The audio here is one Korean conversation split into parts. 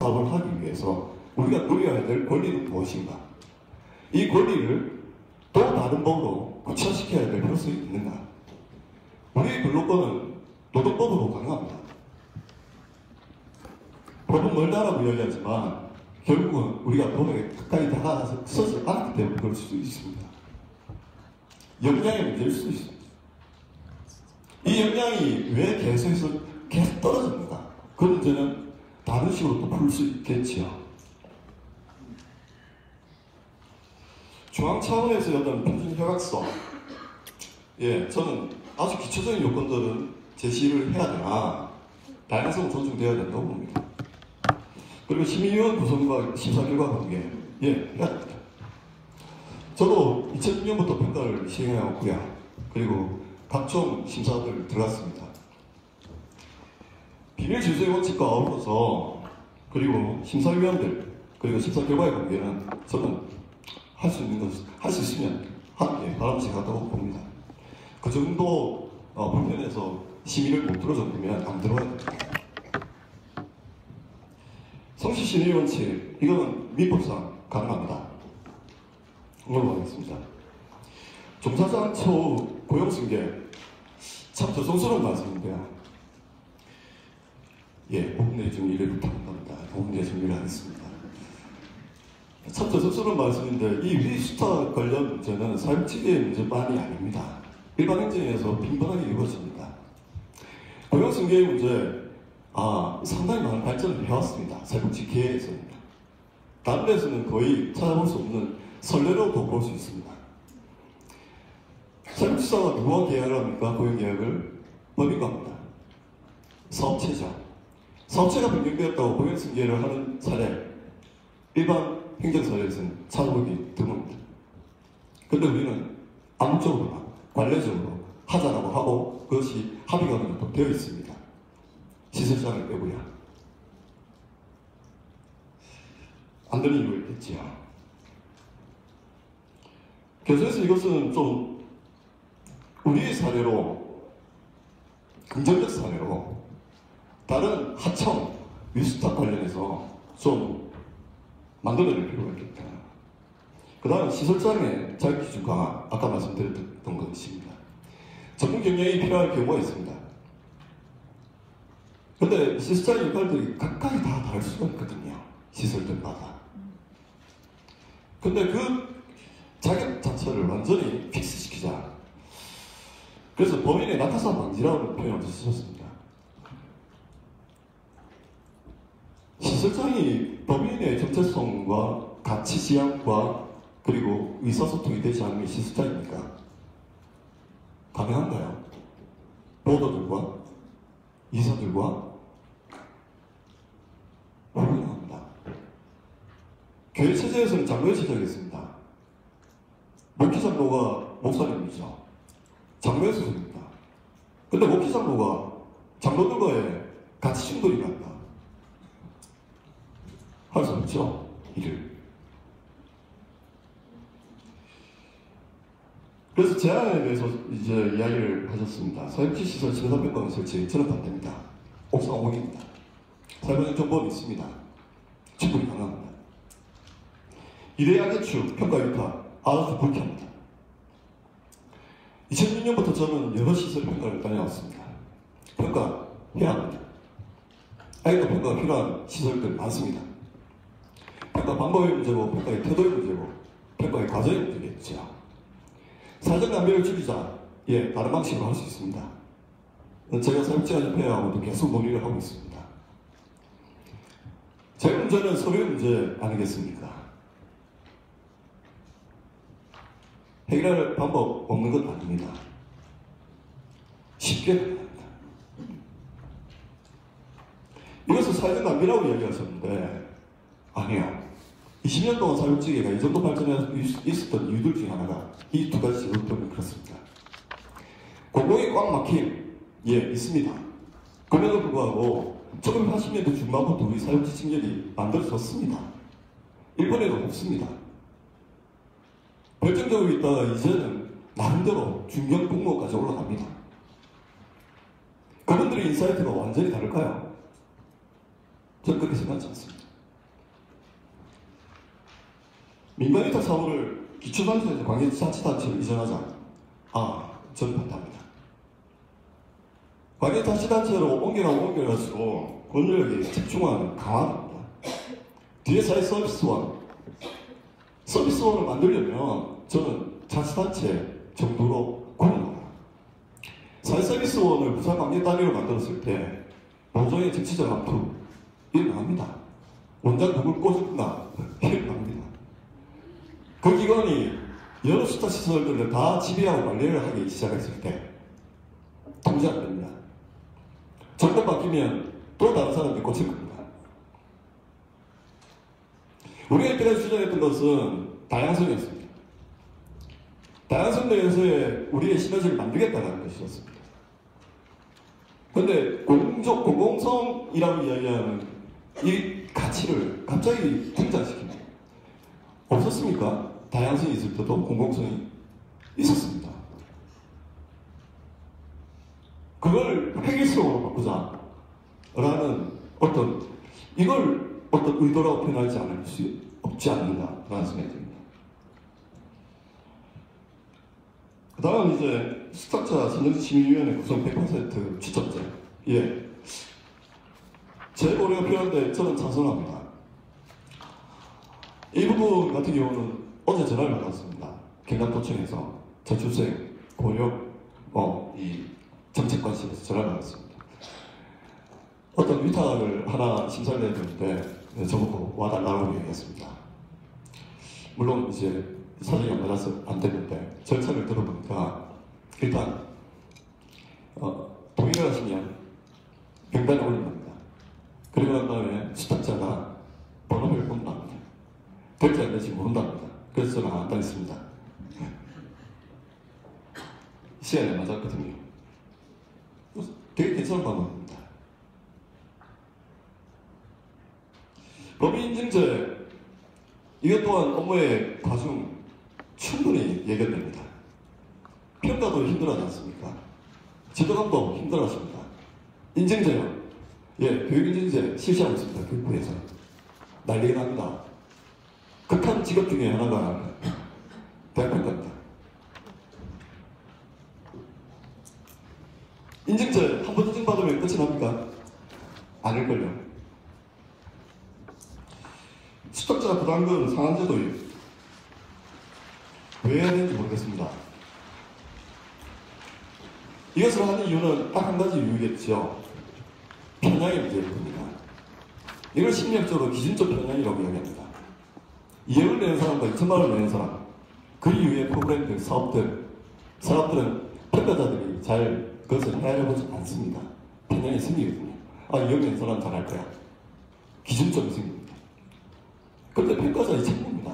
사업을 하기 위해서 우리가 누려야 될 권리는 무엇인가? 이 권리를 또 다른 법으로 구체화시켜야 될 필요성이 있는가? 우리의 근로권은 노동법으로 가능합니다. 법은 멀다라고 이야기하지만 결국은 우리가 법에 가까이 다가서지 않기 때문에 그럴 수도 있습니다. 역량의 문제일 수도 있습니다. 이 역량이 왜 계속해서 계속 떨어집니까? 그 문제는 다른 식으로 또 풀 수 있겠지요. 중앙 차원에서 어떤 평균 협약서, 저는 아주 기초적인 요건들은 제시를 해야 되나 다양성은 존중되어야 된다고 봅니다. 그리고 시민위원 구성과 심사 결과 관계, 해야 됩니다. 저도 2006년부터 평가를 시행해왔고요. 그리고 각종 심사들 들어갔습니다. 비밀 질서의 원칙과 아우러서 그리고 심사위원들 그리고 심사 결과의 관계는 저는 할 수 있는 것, 할 수 있으면 하는 게 바람직하다고 봅니다. 그 정도 불편해서 심의를 못 들어줄 거면 안 들어가야 됩니다. 성실 심의 원칙, 이거는 민법상 가능합니다. 넘어가겠습니다. 종사자 처우 고용승계, 참 저성스러운 말씀인데요. 5분 내에 좀 일을 부탁합니다. 5분 내에 준비를 하겠습니다. 참 저성스러운 말씀인데 이 위스타 관련 문제는 사회복지계의 문제만이 아닙니다. 일반 행정에서 빈번하게 이루어집니다. 고용승계의 문제, 상당히 많은 발전을 해왔습니다. 사회복지계에서입니다. 다른 데서는 거의 찾아볼 수 없는 선례로도 볼 수 있습니다. 사회복지사가 누구와 계약을 합니까? 고용계약을? 법인과 합니다. 사업체죠. 사업체가 변경되었다고 고용승계를 하는 사례, 일반 행정사회에서는 찾아보기 드뭅니다. 그런데 우리는 암묵적으로나 관례적으로 하자라고 하고 그것이 합의가 또 되어 있습니다. 시설장을 빼고요. 안 되는 이유가 있겠지요. 교수에서 이것은 좀 우리의 사례로, 긍정적 사례로 다른 하청, 위스타 관련해서 좀 만들어낼 필요가 있겠다. 그 다음 시설장의 자격기준 강화, 아까 말씀드렸던 것입니다. 전문 경력이 필요할 경우가 있습니다. 근데 시설장의 역할들이 각각이 다 다를 수가 있거든요. 시설들마다. 근데 그 자격 자체를 완전히 픽스시키자. 그래서 범인의 낙하산 방지라는 표현을 쓰셨습니다. 시설장이 범인의 정체성과 가치 지향과 그리고 의사소통이 되지 않는 게 시설장입니까? 가능한가요? 보도들과 이사들과 불가능합니다. 교회 체제에서는 장로의 체제가 있습니다. 목회장로가 목사님이죠. 장로의 소속입니다. 근데 목회장로가 장로들과의 가치 충돌이 난다. 할 수 없죠, 일을. 그래서 제안에 대해서 이제 이야기를 하셨습니다. 사회복지 시설 진상평가원 설치, 저는 반대입니다. 옥상 5입니다. 사회복지 정보는 있습니다. 충분히 가능합니다. 이대야대추 평가 위탁 아주 불쾌합니다. 2006년부터 저는 여러 시설 평가를 다녀왔습니다. 평가해야 합니다. 아직도 평가가 필요한 시설들 많습니다. 평가 방법의 문제고, 평가의 태도의 문제고, 평가의 과정의 문제겠죠. 사전 낭비를 줄이자, 다른 방식으로 할 수 있습니다. 제가 사회복지협회하고도 계속 논의를 하고 있습니다. 제 문제는 서류의 문제 아니겠습니까? 해결할 방법 없는 것 아닙니다. 쉽게 합니다. 이것을 사회적 낭비라고 이야기하셨는데 아니요. 20년 동안 사회복지계가 이 정도 발전해 있었던 이유들 중에 하나가 이 두 가지 제도 때문에 그렇습니다. 공공이 꽉 막힘, 있습니다. 그럼에도 불구하고 1980년대 중반부터 우리 사회복지 측면이 만들어졌습니다. 일본에도 없습니다. 결정적으로 있다가 이제는 나름대로 중견 공무원까지 올라갑니다. 그분들의 인사이트가 완전히 다를까요? 저는 그렇게 생각하지 않습니다. 민간위탁 사무를 기초단체에서 광역자치단체로 이전하자. 저는 반대합니다. 광역자치단체로 옮겨갈수록 권력이 집중하는 강화됩니다. 뒤에 서비스원을 만들려면 저는 자치단체 정도로 구분합니다. 사회서비스원을 부산 광역단위로 만들었을 때 노조의 정치적 압투 일어납니다. 원장 누굴 꽂을까 일어납니다. 그 기관이 여러 수탁 시설들을 다 지배하고 관리를 하기 시작했을 때 통제 안 됩니다. 정권 바뀌면 또 다른 사람들이 꽂힐 겁니다. 우리가 이때까지 주장했던 것은 다양성이었습니다. 다양성 내에서의 우리의 시너지를 만들겠다는 것이었습니다. 그런데 공공성이라고 이야기하는 이 가치를 갑자기 등장시킵니다. 없었습니까? 다양성이 있을 때도 공공성이 있었습니다. 그걸 획일성으로 바꾸자 라는 이걸 어떤 의도라고 표현하지 않을 수 없지 않는가라는 생각이 듭니다. 그 다음 이제 수탁자 선정심의위원회 구성 100% 추천제. 제 고려가 필요한데 저는 찬성합니다. 이 부분 같은 경우는 어제 전화를 받았습니다. 경남도청에서 저출생, 고력, 이 정책관실에서 전화를 받았습니다. 어떤 위탁을 하나 심사를 해야 되는데 저보고 와달라고 얘기했습니다. 물론 이제 사정이 안 맞아서 안 됐는데 절차를 들어보니까 일단 동의를 하시면 명단에 올린답니다. 그리고 난 다음에 수탁자가 번호를 본답니다. 될지 안 될지 모른답니다. 그래서 저는 안 따냈습니다. 시간에 맞았거든요. 되게 괜찮은 방법입니다. 법인인증제 이것 또한 업무의 과중 충분히 예견됩니다. 평가도 힘들어하지 않습니까? 지도감도 힘들어하십니다. 인증제요. 교육인증제 실시하고 있습니다. 교육부에서. 난리가 납니다. 극한 직업 중에 하나가 대학평가입니다. 인증제 한 번 인증받으면 끝이 납니까? 아닐걸요. 수탁자 부담금 상한제도요. 왜 해야 되는지 모르겠습니다. 이것을 하는 이유는 딱 한 가지 이유겠죠. 편향의 문제일 겁니다. 이걸 심리학적으로 기준적 편향이라고 이야기합니다. 2억을 내는 사람과 2천만 원을 내는 사람, 그 이후에 프로그램들, 사업들은 평가자들이 잘 그것을 헤아려보지 않습니다. 편향이 생기거든요. 2억 내는 사람 잘할 거야. 기준점이 생깁니다. 그런데 평가자의 책무입니다.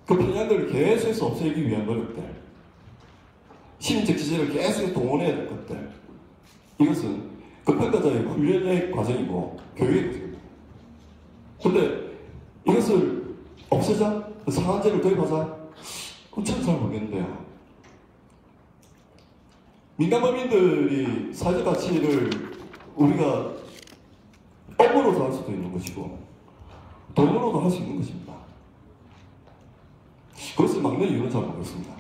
그 편향들을 계속해서 없애기 위한 노력들, 심리적 지지를 계속 동원해야 될 것들, 이것은 그 평가자의 훈련의 과정이고 교육의 과정입니다. 그런데 이것을 없애자? 상한제를 도입하자? 그건 저는 잘 모르겠는데요. 민간법인들이 사회적 가치를 우리가 업무로도 할 수도 있는 것이고 돈으로도 할 수 있는 것입니다. 그것을 막는 이유는 잘 모르겠습니다.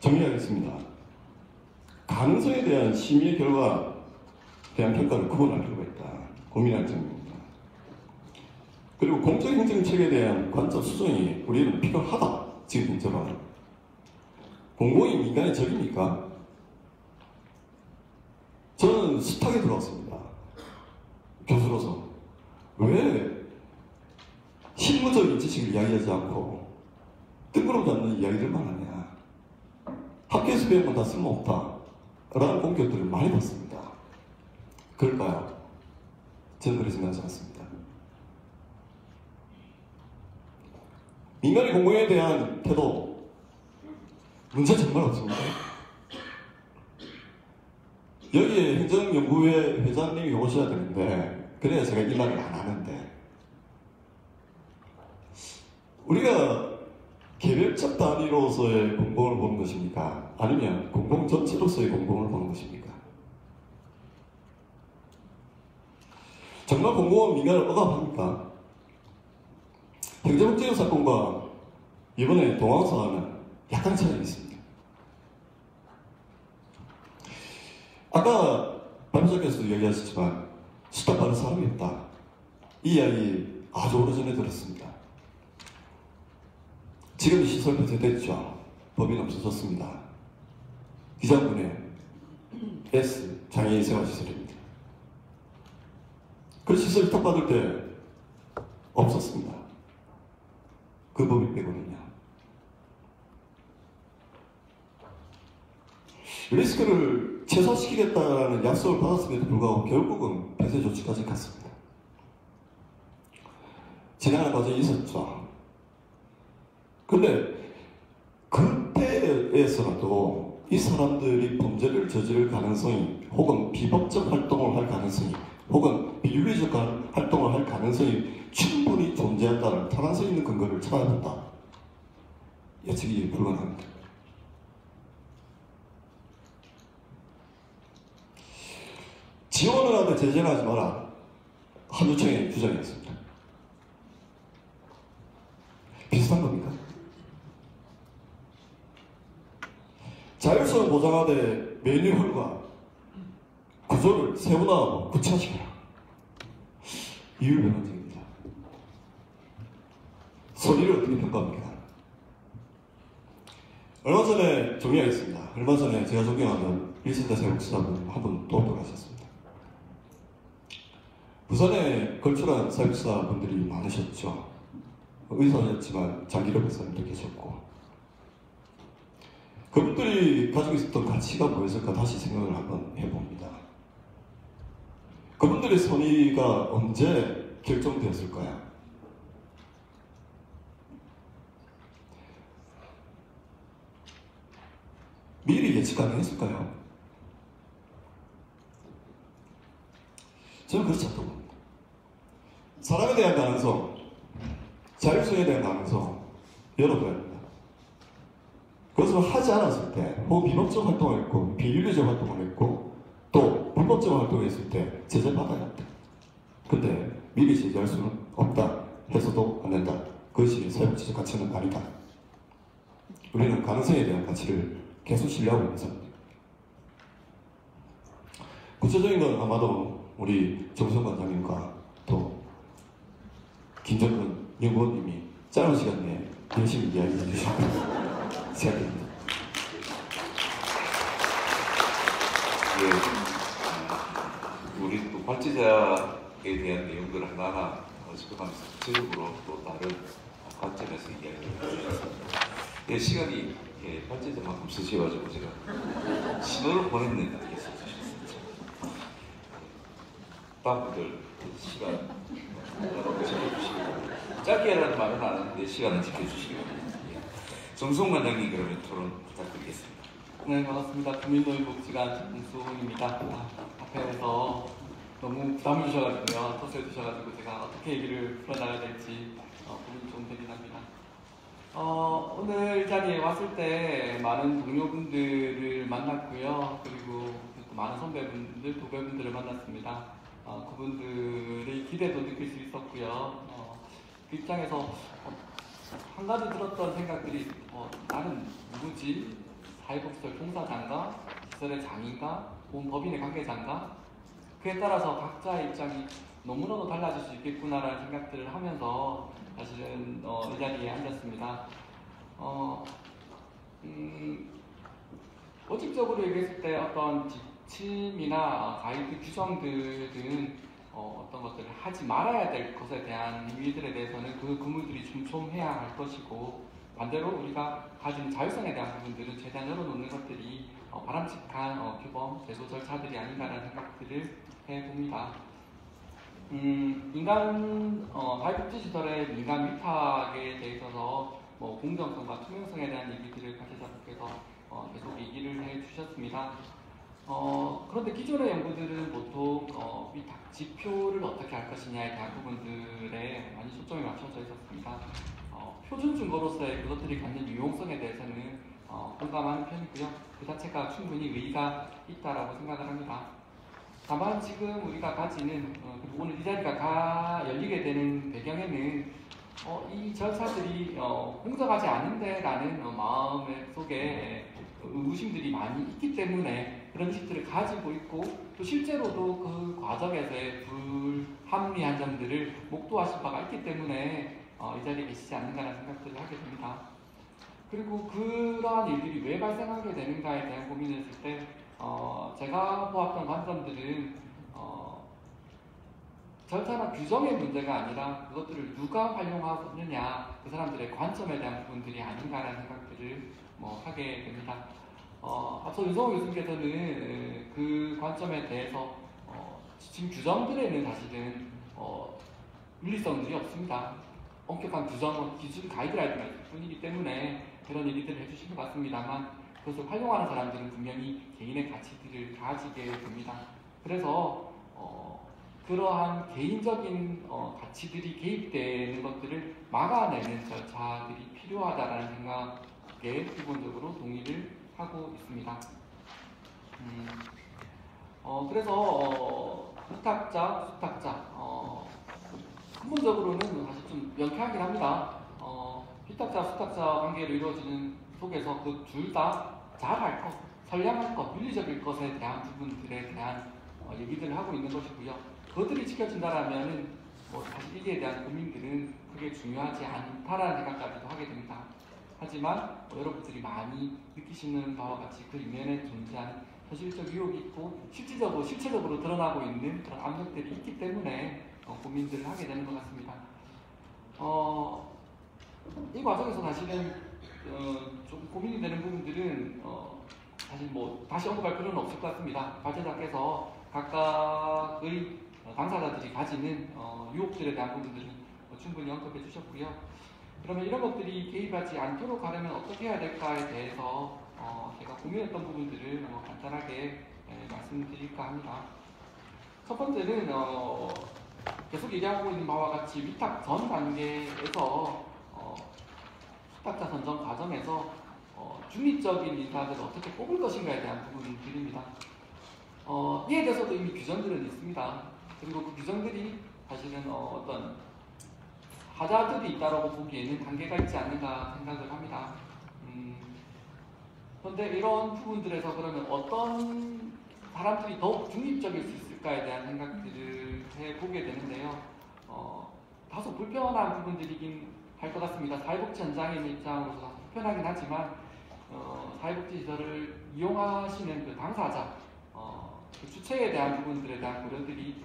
정리하겠습니다. 가능성에 대한 심의의 결과 대한 평가를 구분할 필요가 있다. 고민할 점입니다. 그리고 공적행정책에 대한 관점 수정이 우리는 필요하다. 지금 현재로는. 공공이 민간의 적입니까? 저는 수탁에 들어왔습니다. 교수로서. 왜 실무적인 지식을 이야기하지 않고 뜬구름 잡는 이야기들만 하냐. 학교에서 배운 건 다 쓸모없다. 라는 공격들을 많이 받습니다. 그럴까요? 저는 그렇게 생각하지 않습니다. 민간의 공공에 대한 태도, 문제 정말 없습니다. 여기에 행정연구회 회장님이 오셔야 되는데, 그래야 제가 이 말을 안 하는데, 우리가 개별적 단위로서의 공공을 보는 것입니까? 아니면 공공 전체로서의 공공을 보는 것입니까? 정말 공공은 민간을 억압합니까? 행정복지원 사건과 이번에 동아원 사안은 약간 차이가 있습니다. 아까 발표자께서도 이야기하셨지만 수탁받은 사람이 없다. 이 이야기 아주 오래전에 들었습니다. 지금 시설 폐쇄됐죠. 법인 없어졌습니다. 기장군의 S 장애인 생활시설입니다. 그 시설 수탁받을 때 없었습니다. 그 법인 빼고는요. 리스크를 최소화시키겠다는 약속을 받았음에도 불구하고 결국은 폐쇄 조치까지 갔습니다. 진행하는 과정이 있었죠. 근데 그때에서라도 이 사람들이 범죄를 저지를 가능성이 혹은 비법적 활동을 할 가능성이 혹은 비윤리적 활동을 할 가능성이 충분히 존재한다는 타당성 있는 근거를 찾아야 한다. 예측이 불가능합니다. 지원을 하는데 제재를 하지 마라. 한유총의 주장이었습니다. 비슷한 겁니까? 자율성을 보장하되 매뉴얼과 구조를 세분화하고 구체화시켜라. 이율배반적입니다. 소리를 어떻게 평가합니까? 얼마 전에 정리하겠습니다. 얼마 전에 제가 존경하는 1세대 사육사분 한 분 또 돌아가셨습니다. 부산에 걸출한 사육사분들이 많으셨죠. 의사였지만 장기력 의사님도 계셨고 그분들이 가지고 있었던 가치가 뭐였을까 다시 생각을 한번 해봅니다. 그분들의 선의가 언제 결정되었을까요? 미리 예측 가능했을까요? 저는 그렇지 않다고 봅니다. 사람에 대한 가능성, 자율성에 대한 가능성 열어둬야 합니다. 그것을 하지 않았을 때 혹은 비법적 활동을 했고 비윤리적 활동을 했고 또 불법적 활동을 했을 때 제재받아야 합니다. 근데 미리 제재할 수는 없다 해서도 안 된다. 그것이 사회복지적 가치는 아니다. 우리는 가능성에 대한 가치를 계속 신뢰하고 있는 사람입니다. 구체적인 건 아마도 우리 정성 관장님과 또 김정근 연구원님이 짧은 시간 내에 열심히 이야기해 주실 거라고 생각합니다. 예, 우리 또 발제자에 대한 내용들 하나하나 짚어가면서 구체적으로 또 다른 관점에서 이야기를 해주셨습니다. 예, 시간이 발제자만큼 쓰셔가지고 제가 신호를 보냈는데 이렇게 써주셨습니다. 다음 분들 시간 지켜주시고 짧게 하라는 말은 안 하는데 시간을 지켜주시기 바랍니다. 정성 관장님 그러면 토론 부탁드리겠습니다. 네, 반갑습니다. 국민노인복지관 김수홍입니다. 앞에서 너무 부담을 주셔가지고요. 토스해 주셔가지고 제가 어떻게 얘기를 풀어나가야 될지 고민이 좀 되긴 합니다. 오늘 이 자리에 왔을 때 많은 동료분들을 만났고요. 그리고 또 많은 선배분들, 도배분들을 만났습니다. 그분들의 기대도 느낄 수 있었고요. 그 입장에서 한 가지 들었던 생각들이 나는 누구지? 사회복지시설 종사자인가? 시설의 장인가? 혹은 법인의 관계자인가? 그에 따라서 각자의 입장이 너무나도 달라질 수 있겠구나라는 생각들을 하면서 사실은 이 자리에 앉았습니다. 원칙적으로 얘기했을 때 어떤 지침이나 가이드 규정들은 어떤 것들을 하지 말아야 될 것에 대한 의미들에 대해서는 그 의무들이 촘촘해야 할 것이고 반대로 우리가 가진 자율성에 대한 부분들은 최대한 열어놓는 것들이 바람직한 규범, 제도 절차들이 아닌가라는 생각들을 해봅니다. 사회복지시설의 민간 위탁에 대해서 공정성과 투명성에 대한 얘기들을 관계자분께서 계속 얘기를 해주셨습니다. 그런데 기존의 연구들은 보통 위탁 지표를 어떻게 할 것이냐에 대한 부분들에 많이 초점이 맞춰져 있었습니다. 표준 증거로서의 그것들이 갖는 유용성에 대해서는 공감하는 편이고요. 그 자체가 충분히 의의가 있다라고 생각을 합니다. 다만 지금 우리가 가지는 그리고 오늘 이 자리가 열리게 되는 배경에는 이 절차들이 공정하지 않은데라는 마음 속에 의구심들이 많이 있기 때문에 그런 의식들을 가지고 있고 또 실제로도 그 과정에서의 불합리한 점들을 목도하실 바가 있기 때문에 이 자리에 계시지 않는가라는 생각들을 하게 됩니다. 그리고 그러한 일들이 왜 발생하게 되는가에 대한 고민을 했을 때 제가 보았던 관점들은 절차나 규정의 문제가 아니라 그것들을 누가 활용하느냐 그 사람들의 관점에 대한 부분들이 아닌가라는 생각들을 하게 됩니다. 앞서 윤성호 교수님께서는 그 관점에 대해서 지금 규정들에는 사실은 윤리성들이 없습니다. 엄격한 규정, 기준, 가이드라인만 있을 뿐이기 때문에 그런 얘기들을 해주신 것 같습니다만 그것을 활용하는 사람들은 분명히 개인의 가치들을 가지게 됩니다. 그래서 그러한 개인적인 가치들이 개입되는 것들을 막아내는 절차들이 필요하다는 생각에 기본적으로 동의를 하고 있습니다. 그래서 부탁자, 수탁자 근본적으로는 사실 좀 명쾌하긴 합니다. 피탁자, 수탁자 관계로 이루어지는 속에서 그 둘 다 잘할 것, 선량할 것, 윤리적일 것에 대한 부분들에 대한 얘기들을 하고 있는 것이고요. 그것들이 지켜진다라면은 사실 이에 대한 고민들은 크게 중요하지 않다라는 생각까지도 하게 됩니다. 하지만 여러분들이 많이 느끼시는 바와 같이 그 이면에 존재하는 현실적 유혹이 있고 실체적으로 드러나고 있는 그런 압력들이 있기 때문에 고민들을 하게 되는 것 같습니다. 이 과정에서 사실은 좀 고민이 되는 부분들은 사실 다시 언급할 필요는 없을 것 같습니다. 발제자께서 각각의 당사자들이 가지는 유혹들에 대한 부분들은 충분히 언급해 주셨고요. 그러면 이런 것들이 개입하지 않도록 하려면 어떻게 해야 될까에 대해서 제가 고민했던 부분들을 간단하게 말씀드릴까 합니다. 첫 번째는 계속 얘기하고 있는 바와 같이 위탁 전 단계에서 수탁자 선정 과정에서 중립적인 인사들을 어떻게 뽑을 것인가에 대한 부분들입니다. 이에 대해서도 이미 규정들은 있습니다. 그리고 그 규정들이 사실은 어떤 하자들이 있다고 보기에는 한계가 있지 않는가 생각을 합니다. 그런데 이런 부분들에서 그러면 어떤 사람들이 더욱 중립적일 수 있을까에 대한 생각들을 해보게 되는데요. 다소 불편한 부분들이긴 할 것 같습니다. 사회복지 현장인 입장으로서 다소 불편하긴 하지만 사회복지시설을 이용하시는 그 당사자, 그 주체에 대한 부분들에 대한 고려들이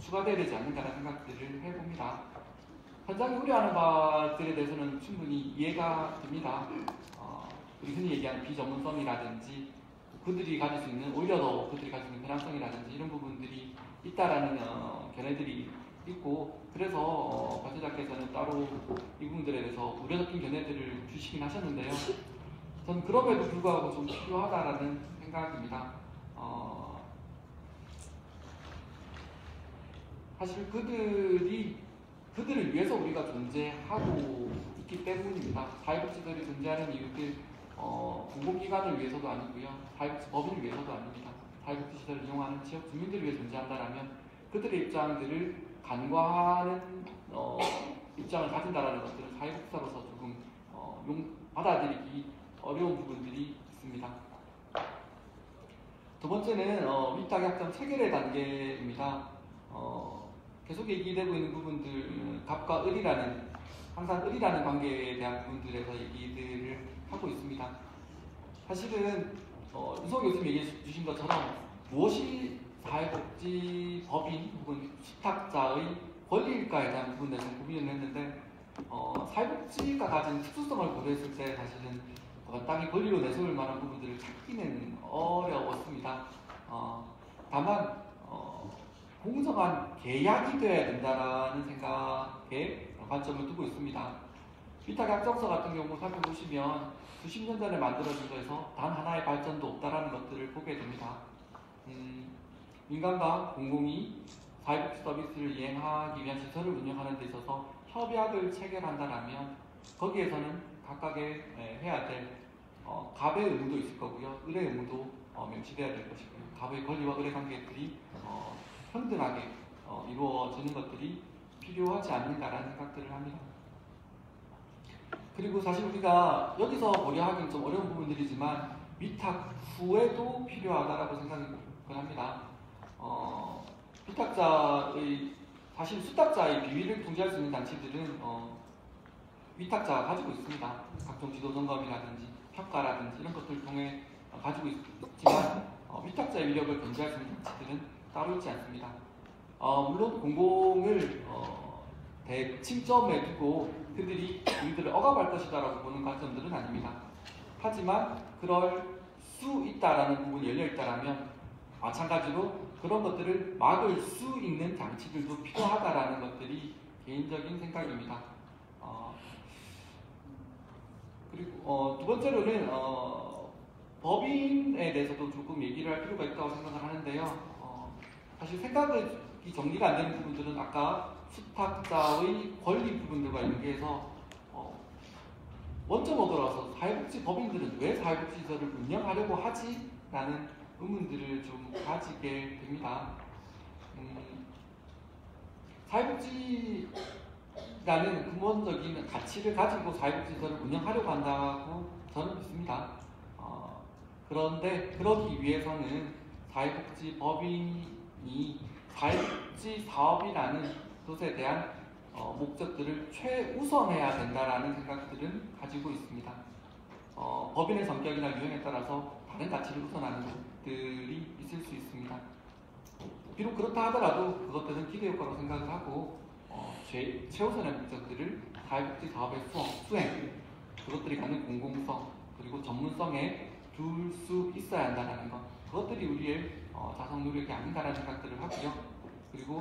추가되어야 되지 않는다는 생각들을 해봅니다. 현장이 우려하는 바들에 대해서는 충분히 이해가 됩니다. 우리 흔히 얘기하는 비전문성이라든지 그들이 가질 수 있는 오히려 더 그들이 가지고 있는 편향성이라든지 이런 부분들이 있다라는 견해들이 있고 그래서 관제자께서는 따로 이 부분들에 대해서 우려 섞인 견해들을 주시긴 하셨는데요. 저는 그럼에도 불구하고 좀 필요하다라는 생각입니다. 사실 그들을 위해서 우리가 존재하고 있기 때문입니다. 사회복지들이 존재하는 이유들 공공기관을 위해서도 아니고요. 사회복지법인을 위해서도 아닙니다. 사회복지시설을 이용하는 지역 주민들을 위해 존재한다면 그들의 입장들을 간과하는 입장을 가진다는 것들은 사회복지사로서 조금 받아들이기 어려운 부분들이 있습니다. 두 번째는 위탁약정 체결의 단계입니다. 계속 얘기되고 있는 부분들, 갑과 을이라는 항상 을이라는 관계에 대한 부분들에서 얘기들을 하고 있습니다. 사실은 윤석 교수님 얘기해 주신 것처럼 무엇이 사회복지법인 혹은 수탁자의 권리일까에 대한 부분에 대해서 고민을 했는데 사회복지가 가진 특수성을 고려했을 때 사실은 마땅히 권리로 내세울 만한 부분들을 찾기는 어려웠습니다. 다만 공정한 계약이 되어야 된다는 생각에 관점을 두고 있습니다. 위탁약정서 같은 경우 살펴보시면 수십 년 전에 만들어진 거에서 단 하나의 발전도 없다라는 것들을 보게 됩니다. 민간과 공공이 사회복지 서비스를 이행하기 위한 시설을 운영하는 데 있어서 협약을 체결한다면 거기에서는 각각의 해야 될 갑의 의무도 있을 거고요. 을의 의무도 명시되어야 될 것이고요. 갑의 권리와 의뢰 관계들이 평등하게 이루어지는 것들이 필요하지 않는가라는 생각들을 합니다. 그리고 사실 우리가 여기서 보려 하기는 좀 어려운 부분들이지만 위탁 후에도 필요하다라고 생각을 합니다. 위탁자의 사실 수탁자의 비위를 통제할 수 있는 장치들은 위탁자가 가지고 있습니다. 각종 지도 점검이라든지 평가라든지 이런 것들을 통해 가지고 있지만 위탁자의 위력을 견제할 수 있는 장치들은 따로 있지 않습니다. 물론 공공을 대칭점에 두고 그들이 우리들을 억압할 것이다라고 보는 관점들은 아닙니다. 하지만 그럴 수 있다라는 부분이 열려있다라면 마찬가지로 그런 것들을 막을 수 있는 장치들도 필요하다라는 것들이 개인적인 생각입니다. 그리고 두 번째로는 법인에 대해서도 조금 얘기를 할 필요가 있다고 생각을 하는데요. 사실 생각이 정리가 안 되는 부분들은 아까 수탁자의 권리 부분들과 연계해서 원점으로 돌아와서 사회복지 법인들은 왜 사회복지시설을 운영하려고 하지? 라는 의문들을 좀 가지게 됩니다. 사회복지라는 근본적인 가치를 가지고 사회복지시설을 운영하려고 한다고 저는 믿습니다. 그런데 그러기 위해서는 사회복지 법인이 사회복지 사업이라는 것에 대한 목적들을 최우선해야 된다라는 생각들은 가지고 있습니다. 법인의 성격이나 유형에 따라서 다른 가치를 우선하는 것들이 있을 수 있습니다. 비록 그렇다 하더라도 그것들은 기대효과로 생각을 하고 최우선의 목적들을 사회복지 사업의 수행, 그것들이 갖는 공공성 그리고 전문성에 둘 수 있어야 한다는 것, 그것들이 우리의 자성 노력이 아닌가라는 생각들을 하고요. 그리고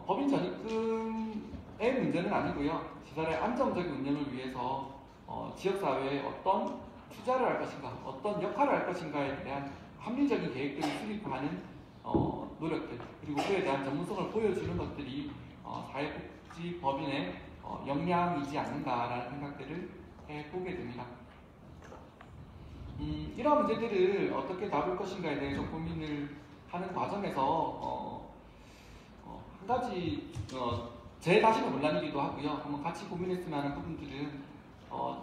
법인 전입금의 문제는 아니고요. 시설의 안정적인 운영을 위해서 지역사회에 어떤 투자를 할 것인가, 어떤 역할을 할 것인가에 대한 합리적인 계획들을 수립하는 노력들, 그리고 그에 대한 전문성을 보여주는 것들이 사회복지 법인의 역량이지 않는가라는 생각들을 해보게 됩니다. 이러한 문제들을 어떻게 다룰 것인가에 대해서 고민을 하는 과정에서 한 가지 제 자신의 논란이기도 하고요. 한번 같이 고민했으면 하는 부분들은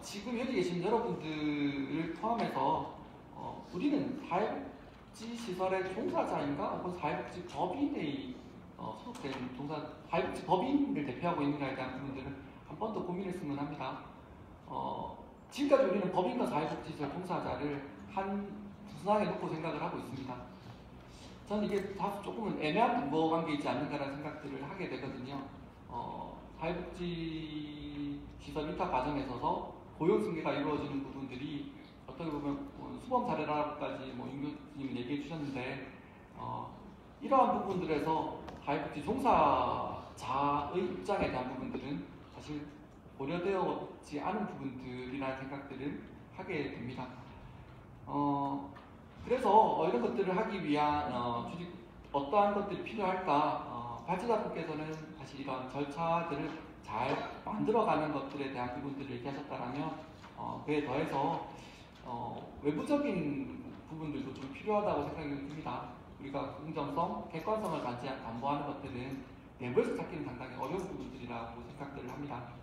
지금 여기 계신 여러분들을 포함해서 우리는 사회복지 시설의 종사자인가 혹은 사회복지 법인의 소속된 사회복지 법인을 대표하고 있는가에 대한 부분들을 한 번 더 고민했으면 합니다. 지금까지 우리는 법인과 사회복지시설 종사자를 한 두순항에 놓고 생각을 하고 있습니다. 저는 이게 다소 조금은 애매한 근거관계이지 않는가라는 생각들을 하게 되거든요. 사회복지시설 위탁 과정에 있어서 고용승계가 이루어지는 부분들이 어떻게 보면 수범 사례라고까지 윤 교수님은 얘기해 주셨는데 이러한 부분들에서 사회복지 종사자의 입장에 대한 부분들은 사실 고려되었지 않은 부분들이라는 생각들을 하게 됩니다. 그래서 이런 것들을 하기 위한 어떠한 것들이 필요할까? 발제자분께서는 사실 이런 절차들을 잘 만들어가는 것들에 대한 부분들을 얘기하셨다면 그에 더해서 외부적인 부분들도 좀 필요하다고 생각이 듭니다. 우리가 공정성, 객관성을 담보하는 것들은 내부에서 찾기는 상당히 어려운 부분들이라고 생각들을 합니다.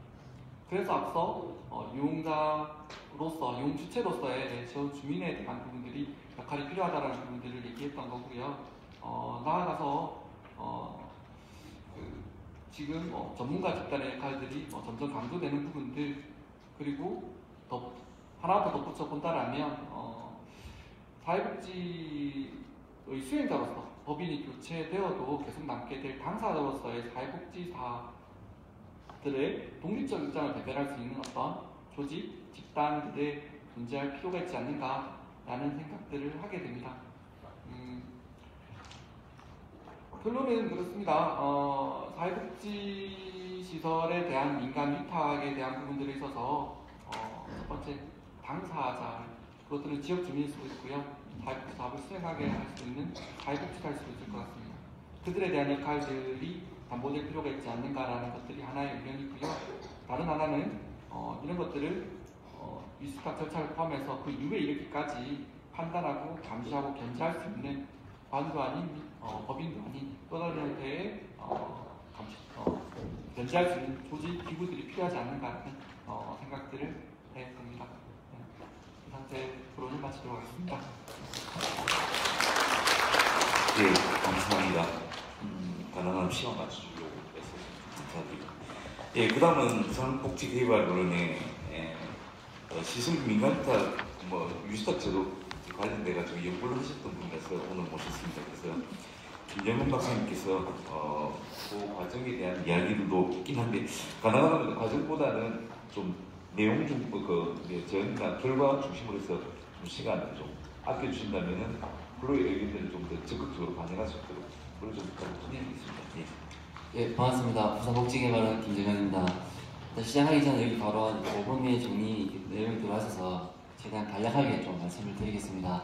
그래서 앞서 이용자로서, 이용 주체로서의 지원 주민에 대한 부분들이 역할이 필요하다는 부분들을 얘기했던 거고요. 나아가서 지금 전문가 집단의 역할들이 점점 강조되는 부분들, 그리고 하나 더 덧붙여 본다라면 사회복지의 수행자로서 법인이 교체되어도 계속 남게 될 당사자로서의 사회복지사들의 독립적 입장을 배별할 수 있는 어떤 조직, 집단들에 존재할 필요가 있지 않는가라는 생각들을 하게 됩니다. 결론은 그렇습니다. 사회복지시설에 대한 민간 위탁에 대한 부분들에 있어서 첫 번째 당사자, 그것들은 지역 주민일 수도 있고요. 사회복지 사업을 수행하게 할 수 있는 사회복지사일 수도 있을 것 같습니다. 그들에 대한 역할들이 담보될 필요가 있지 않는가라는 것들이 하나의 의견이고요. 다른 하나는 이런 것들을 위수탁 절차를 포함해서 그 이후에 이르기까지 판단하고 감시하고 견제할 수 있는 관도 아닌 법인도 아닌 또 다른 형태의 견제할 수 있는 조직 기구들이 필요하지 않는가라는 생각들을 해봅니다. 이 상태로는 마치도록 하겠습니다. 예, 감사합니다. 가능한 시간 맞춰주려고 해서 감사드리고. 예, 그 다음은 부산복지개발위원회 시설 민간위탁 유주택 제도 관련돼가지고 연구를 하셨던 분께서 오늘 모셨습니다. 그래서 김정은 박사님께서 그 과정에 대한 이야기들도 있긴 한데 가능하면 그 과정보다는 좀 내용 중 저희가 결과 중심으로 해서 좀 시간을 좀 아껴주신다면은 그로의 의견들을 좀 더 적극적으로 반영할 수 있도록 그걸 좀 부탁드리겠습니다. 예, 반갑습니다. 부산복지개발원 김정현입니다. 시작하기 전에 여기 바로 5분 내에 정리 내용이 들어와서 최대한 간략하게 좀 말씀을 드리겠습니다.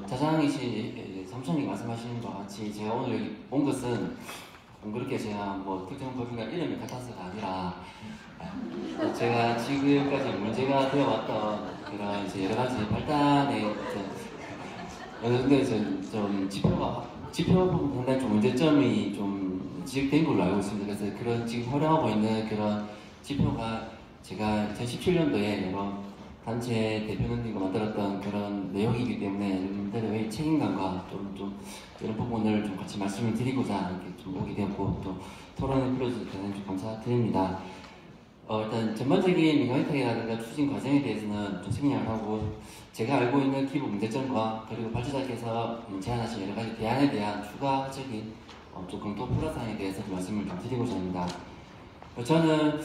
자장이신 삼촌이 말씀하시는 것 같이 제가 오늘 여기 온 것은 그렇게 제가 뭐 특정 법인과 이름이 같아서가 아니라 제가 지금까지 문제가 되어왔던 그런 이제 여러 가지 발단의 어느 정도 좀 지표 부분 상당히 좀 문제점이 좀 지적된 걸로 알고 있습니다. 그래서 그런 지금 활용하고 있는 그런 지표가 제가 2017년도에 여러 단체 대표님들과 만들었던 그런 내용이기 때문에 여러분들의 책임감과 좀 이런 부분을 좀 같이 말씀을 드리고자 이렇게 좀 오게 되었고 또 토론을 풀어주셔서 대단히 좀 감사드립니다. 일단 전반적인 민간위탁이라든가 추진 과정에 대해서는 좀 설명을 하고 제가 알고 있는 기본 문제점과 그리고 발주자께서 제안하신 여러 가지 대안에 대한 추가적인 조금 더 플러스사항에 대해서 말씀을 좀 드리고자 합니다. 저는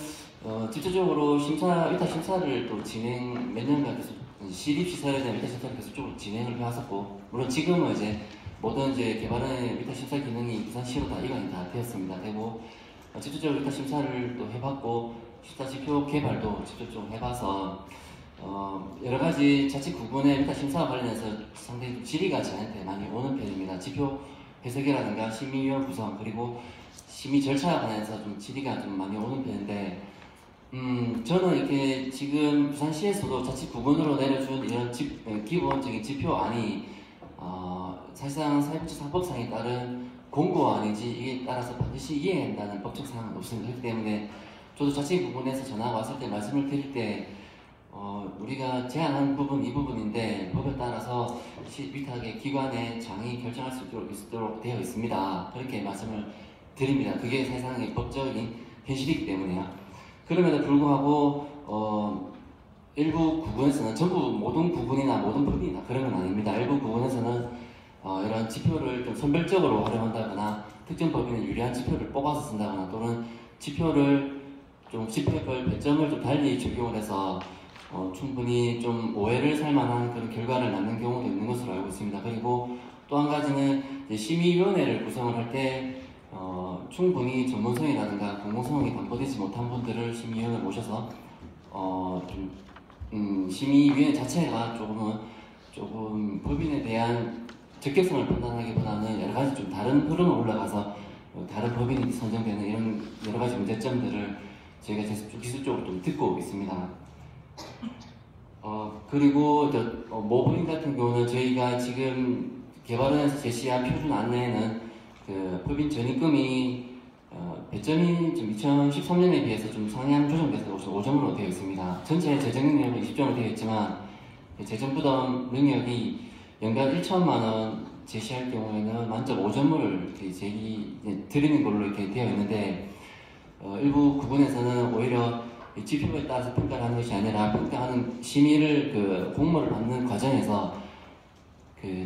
직접적으로 위탁 심사를 또 진행 몇 년간 계속 시립시설에 대한 위탁 심사를 계속 쭉 진행을 해왔었고 물론 지금은 이제 모든 이제 개발원의 위탁 심사 기능이 부산시로 다 이관이 다 되었습니다. 되고 직접적으로 위탁 심사를 또 해봤고 시타 지표 개발도 직접적으로 해봐서 여러 가지 자치 구분의 위탁 심사와 관련해서 상당히 질의가 저한테 많이 오는 편입니다. 지표 해석이라든가 심의위원 구성 그리고 심의 절차에 관해서 좀 질의가 좀 많이 오는 편인데 저는 이렇게 지금 부산시에서도 자치 구분으로 내려준 이런 기본적인 지표안이 사실상 사회복지사법상에 따른 공고안이지 이게 따라서 반드시 이해해야 한다는 법적 사항은 없습니다. 그렇기 때문에 저도 자치 구분에서 전화가 왔을 때 말씀을 드릴 때 우리가 제안한 부분 이 부분인데 법에 따라서 위탁의 기관의 장이 결정할 수 있도록 되어 있습니다. 그렇게 말씀을 드립니다. 그게 세상의 법적인 현실이기 때문에요. 그럼에도 불구하고 일부 구분에서는 전부 모든 구분이나 모든 법이나 그런 건 아닙니다. 일부 구분에서는 이런 지표를 좀 선별적으로 활용한다거나 특정 법인에 유리한 지표를 뽑아서 쓴다거나 또는 지표를 좀 지표별 배점을 좀 달리 적용을 해서 충분히 좀 오해를 살 만한 그런 결과를 낳는 경우도 있는 것으로 알고 있습니다. 그리고 또 한 가지는 심의위원회를 구성을 할 때 충분히 전문성이라든가 공공성이 담보되지 못한 분들을 심의위원회에 모셔서 심의위원회 자체가 조금 법인에 대한 적격성을 판단하기보다는 여러 가지 좀 다른 흐름으로 올라가서 다른 법인이 선정되는 이런 여러 가지 문제점들을 저희가 기술적으로 좀 듣고 있습니다. 그리고 모법인 같은 경우는 저희가 지금 개발원에서 제시한 표준 안내에는 그 법인 전입금이 배점이 좀 2013년에 비해서 좀 상향 조정돼서 5점으로 되어 있습니다. 전체 재정 능력은 20점으로 되어 있지만 재정 부담 능력이 연간 1천만 원 제시할 경우에는 만점 5점을 드리는 걸로 이렇게 되어 있는데 일부 구분에서는 오히려 지표에 따라서 평가를 하는 것이 아니라 평가하는 심의를 공모를 받는 과정에서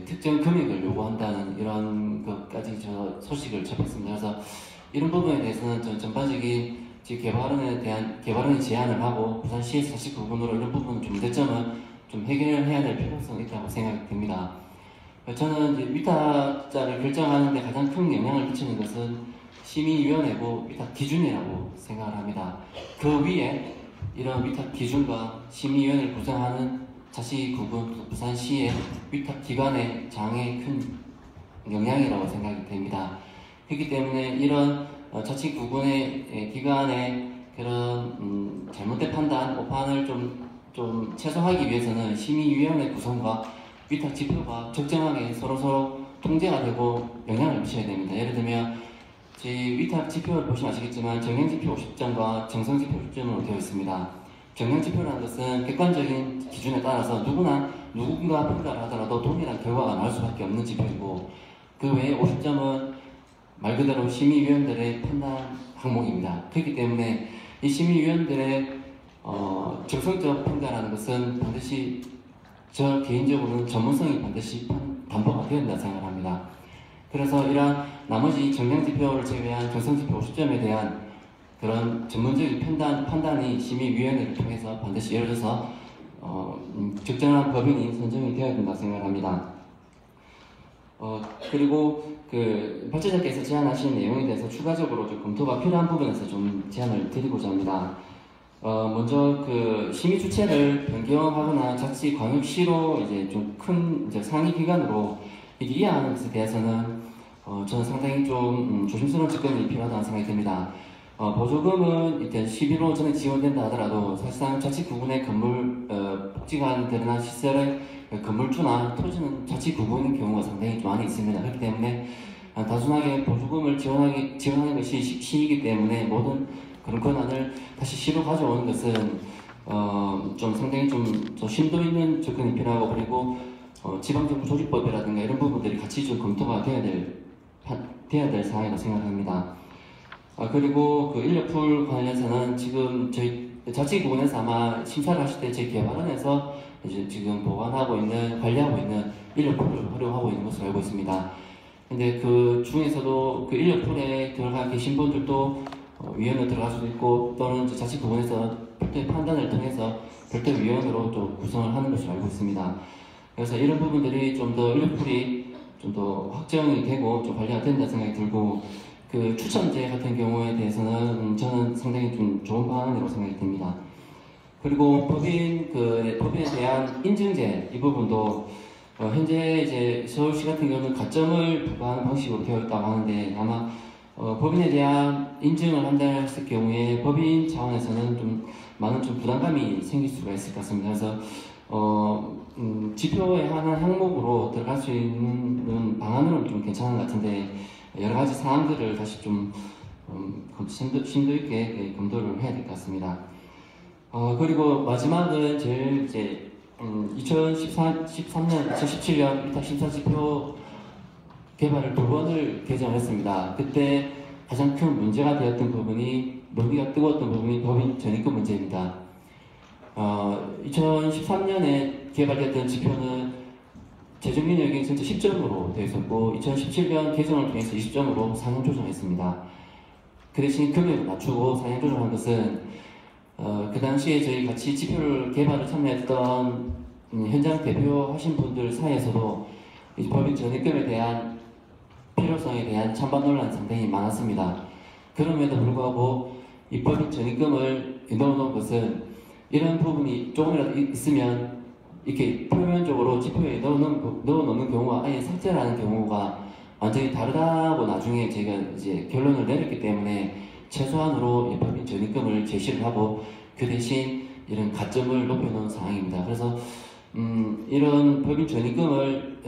특정 금액을 요구한다는 이런 것까지 소식을 접했습니다. 그래서 이런 부분에 대해서는 전반적인 개발원이 제안을 하고 부산시에서 자치 구분으로 이런 부분 좀 문제점은 좀 해결해야 될 필요성이 있다고 생각이 듭니다. 저는 이제 위탁자를 결정하는 데 가장 큰 영향을 끼치는 것은 심의위원회고 위탁 기준이라고 생각을 합니다. 그 위에 이런 위탁 기준과 심의위원회를 구성하는 자치구분 부산시의 위탁기관의 장에 큰 영향이라고 생각이 됩니다. 그렇기 때문에 이런 자치구분의 기관의 그런 잘못된 판단, 오판을 좀 좀 최소화하기 위해서는 심의위원회 구성과 위탁 지표가 적정하게 서로서로 통제가 되고 영향을 미쳐야 됩니다. 예를 들면 저희 위탁 지표를 보시면 아시겠지만 정량지표 50점과 정성지표 50점으로 되어 있습니다. 정량지표라는 것은 객관적인 기준에 따라서 누군가 평가를 하더라도 동일한 결과가 나올 수밖에 없는 지표이고, 그 외에 50점은 말 그대로 심의위원들의 판단 항목입니다. 그렇기 때문에 이 심의위원들의 적성적 평가라는 것은 반드시 저 개인적으로는 전문성이 반드시 담보가 되어야 된다고 생각합니다. 그래서 이러한 나머지 정량지표를 제외한 정성지표 50점에 대한 그런 전문적인 판단이 심의위원회를 통해서 반드시 이루어져서 적정한 법인이 선정이 되어야 된다고 생각합니다. 그리고 그 발제자께서 제안하신 내용에 대해서 추가적으로 좀 검토가 필요한 부분에서 좀 제안을 드리고자 합니다. 먼저 그 심의 주체를 변경하거나 자치광역시로 이제 좀 큰 상위 기관으로 이게 이해하는 것에 대해서는 저는 상당히 좀 조심스러운 접근이 필요하다는 생각이 듭니다. 보조금은 일단 11호 전에 지원된다 하더라도 사실상 자치구군의 건물 복지관 들이나 시설의 건물주나 토지는 자치구군인 경우가 상당히 많이 있습니다. 그렇기 때문에 단순하게 보조금을 지원하는 것이 시이기 때문에 모든 그런 권한을 다시 시로 가져오는 것은 좀 상당히 좀 심도 있는 접근이 필요하고, 그리고 지방정부 조직법이라든가 이런 부분들이 같이 좀 검토가 돼야 될 사항이라고 생각합니다. 그리고 그 인력풀 관련해서는 지금 저희 자치구군에서 아마 심사를 하실 때 제 개발원에서 이제 지금 관리하고 있는 인력풀을 활용하고 있는 것으로 알고 있습니다. 근데 그 중에서도 그 인력풀에 들어가 계신 분들도 위원으로 들어갈 수도 있고, 또는 자치구군에서 별도의 판단을 통해서 별도의 위원으로 좀 구성을 하는 것으로 알고 있습니다. 그래서 이런 부분들이 좀 더 인력풀이 좀 더 확정이 되고 좀 관리가 된다 생각이 들고, 그 추첨제 같은 경우에 대해서는 저는 상당히 좀 좋은 방안이라고 생각이 듭니다. 그리고 법인에 대한 인증제 이 부분도 현재 이제 서울시 같은 경우는 가점을 부과하는 방식으로 되어 있다고 하는데, 아마 법인에 대한 인증을 한다 했을 경우에 법인 차원에서는 좀 많은 좀 부담감이 생길 수가 있을 것 같습니다. 그래서 지표의 하나 항목으로 들어갈 수 있는 방안으로는 좀 괜찮은 것 같은데, 여러 가지 사항들을 다시 좀 심도 있게 검토를 해야 될 것 같습니다. 그리고 마지막은 제일 이제 2013년, 2017년 위탁 심사지표 개발을 2번을 개정했습니다. 그때 가장 큰 문제가 되었던 부분이, 논의가 뜨거웠던 부분이 법인 전입금 문제입니다. 2013년에 개발됐던 지표는 재정민역이 전체 10점으로 되어 있었고, 2017년 개정을 통해서 20점으로 상향 조정했습니다. 그 대신 금액을 낮추고 상향 조정한 것은 그 당시에 저희 같이 지표를 개발을 참여했던 현장 대표하신 분들 사이에서도 법인 전입금에 대한 필요성에 대한 찬반 논란이 상당히 많았습니다. 그럼에도 불구하고 이 법인 전입금을 넣어놓은 것은 이런 부분이 조금이라도 있으면 이렇게 표면적으로 지표에 넣어놓는 경우와 아예 삭제하는 경우가 완전히 다르다고 나중에 제가 이제 결론을 내렸기 때문에 최소한으로 법인 전입금을 제시를 하고 그 대신 이런 가점을 높여놓은 상황입니다. 그래서 이런 법인 전입금을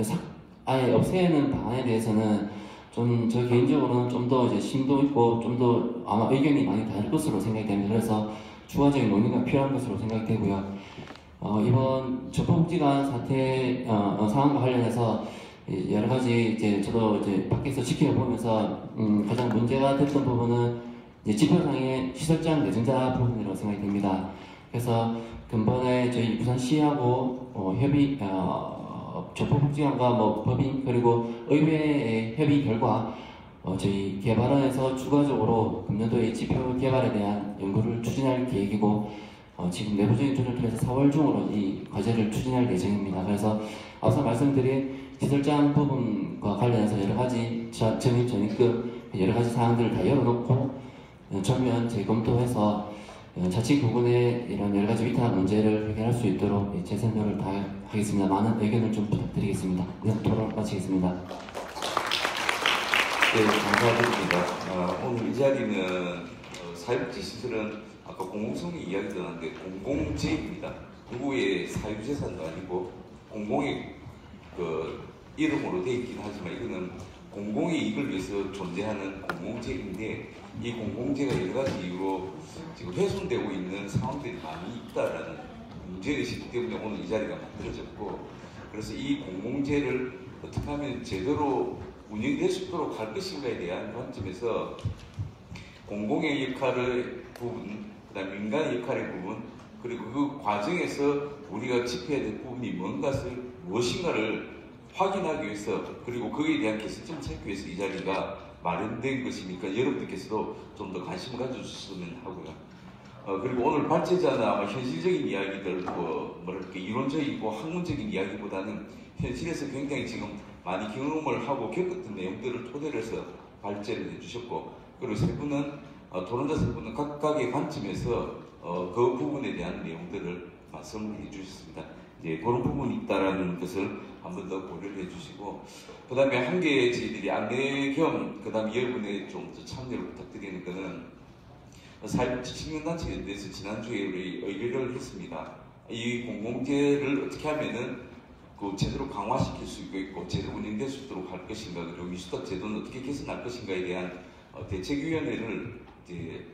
아예 없애는 방안에 대해서는 좀 저 개인적으로는 좀 더 이제 심도 있고 좀 더 아마 의견이 많이 다를 것으로 생각이 됩니다. 그래서 추가적인 논의가 필요한 것으로 생각이 되고요. 이번 적폐복지관 사태 상황과 관련해서 여러 가지 이제 저도 이제 밖에서 지켜보면서 가장 문제가 됐던 부분은 이제 지표상의 시설장 내정자 부분이라고 생각이 됩니다. 그래서 근본에 저희 부산시하고 협의 적폐복지관과 법인 그리고 의회의 협의 결과 저희 개발원에서 추가적으로 금년도에 지표 개발에 대한 연구를 추진할 계획이고 지금 내부적인 조정을 통해서 4월 중으로 이 과제를 추진할 예정입니다. 그래서 앞서 말씀드린 시설장 부분과 관련해서 여러 가지 전입, 전입금 여러 가지 사항들을 다 열어놓고 전면 재검토해서 자치구군의 이런 여러 가지 위탁 문제를 해결할 수 있도록 최선을 다하겠습니다. 많은 의견을 좀 부탁드리겠습니다. 토론 마치겠습니다. 네, 감사드립니다. 오늘 이 자리는 사회복지 시설은 아까 공공성이 이야기 들었는데 공공재입니다. 누구의 사유재산도 아니고 공공의 그 이름으로 되어 있긴 하지만 이거는 공공의 이익을 위해서 존재하는 공공재인데 이 공공재가 여러 가지 이유로 지금 훼손되고 있는 상황들이 많이 있다라는 문제의식 때문에 오늘 이 자리가 만들어졌고, 그래서 이 공공재를 어떻게 하면 제대로 운영될 수 있도록 할 것인가에 대한 관점에서 공공의 역할의 부분, 그 다음에 민간의 역할의 부분, 그리고 그 과정에서 우리가 짚어야 될 부분이 무엇인가를 확인하기 위해서, 그리고 거기에 대한 개선점을 찾기 위해서 이 자리가 마련된 것이니까 여러분들께서도 좀 더 관심을 가져주셨으면 하고요. 그리고 오늘 발제자는 아마 현실적인 이야기들, 뭐랄까 이론적이고 학문적인 이야기보다는 현실에서 굉장히 지금 많이 경험을 하고 겪었던 내용들을 토대로 해서 발제를 해주셨고, 그리고 세 분은 토론자 세 분은 각각의 관점에서 그 부분에 대한 내용들을 말씀을 해주셨습니다. 이제 그런 부분이 있다라는 것을 한 번 더 고려를 해주시고, 그 다음에 한 개 저희들이 안내 겸, 그 다음에 여러분의 좀 참여를 부탁드리는 것은 사회복지시민단체에 대해서 지난주에 우리 의결을 했습니다. 이 공공재를 어떻게 하면은 그 제대로 강화시킬 수 있고 제대로 운영될 수 있도록 할 것인가, 그리고 위수탁 제도는 어떻게 개선할 것인가에 대한 대책위원회를 이제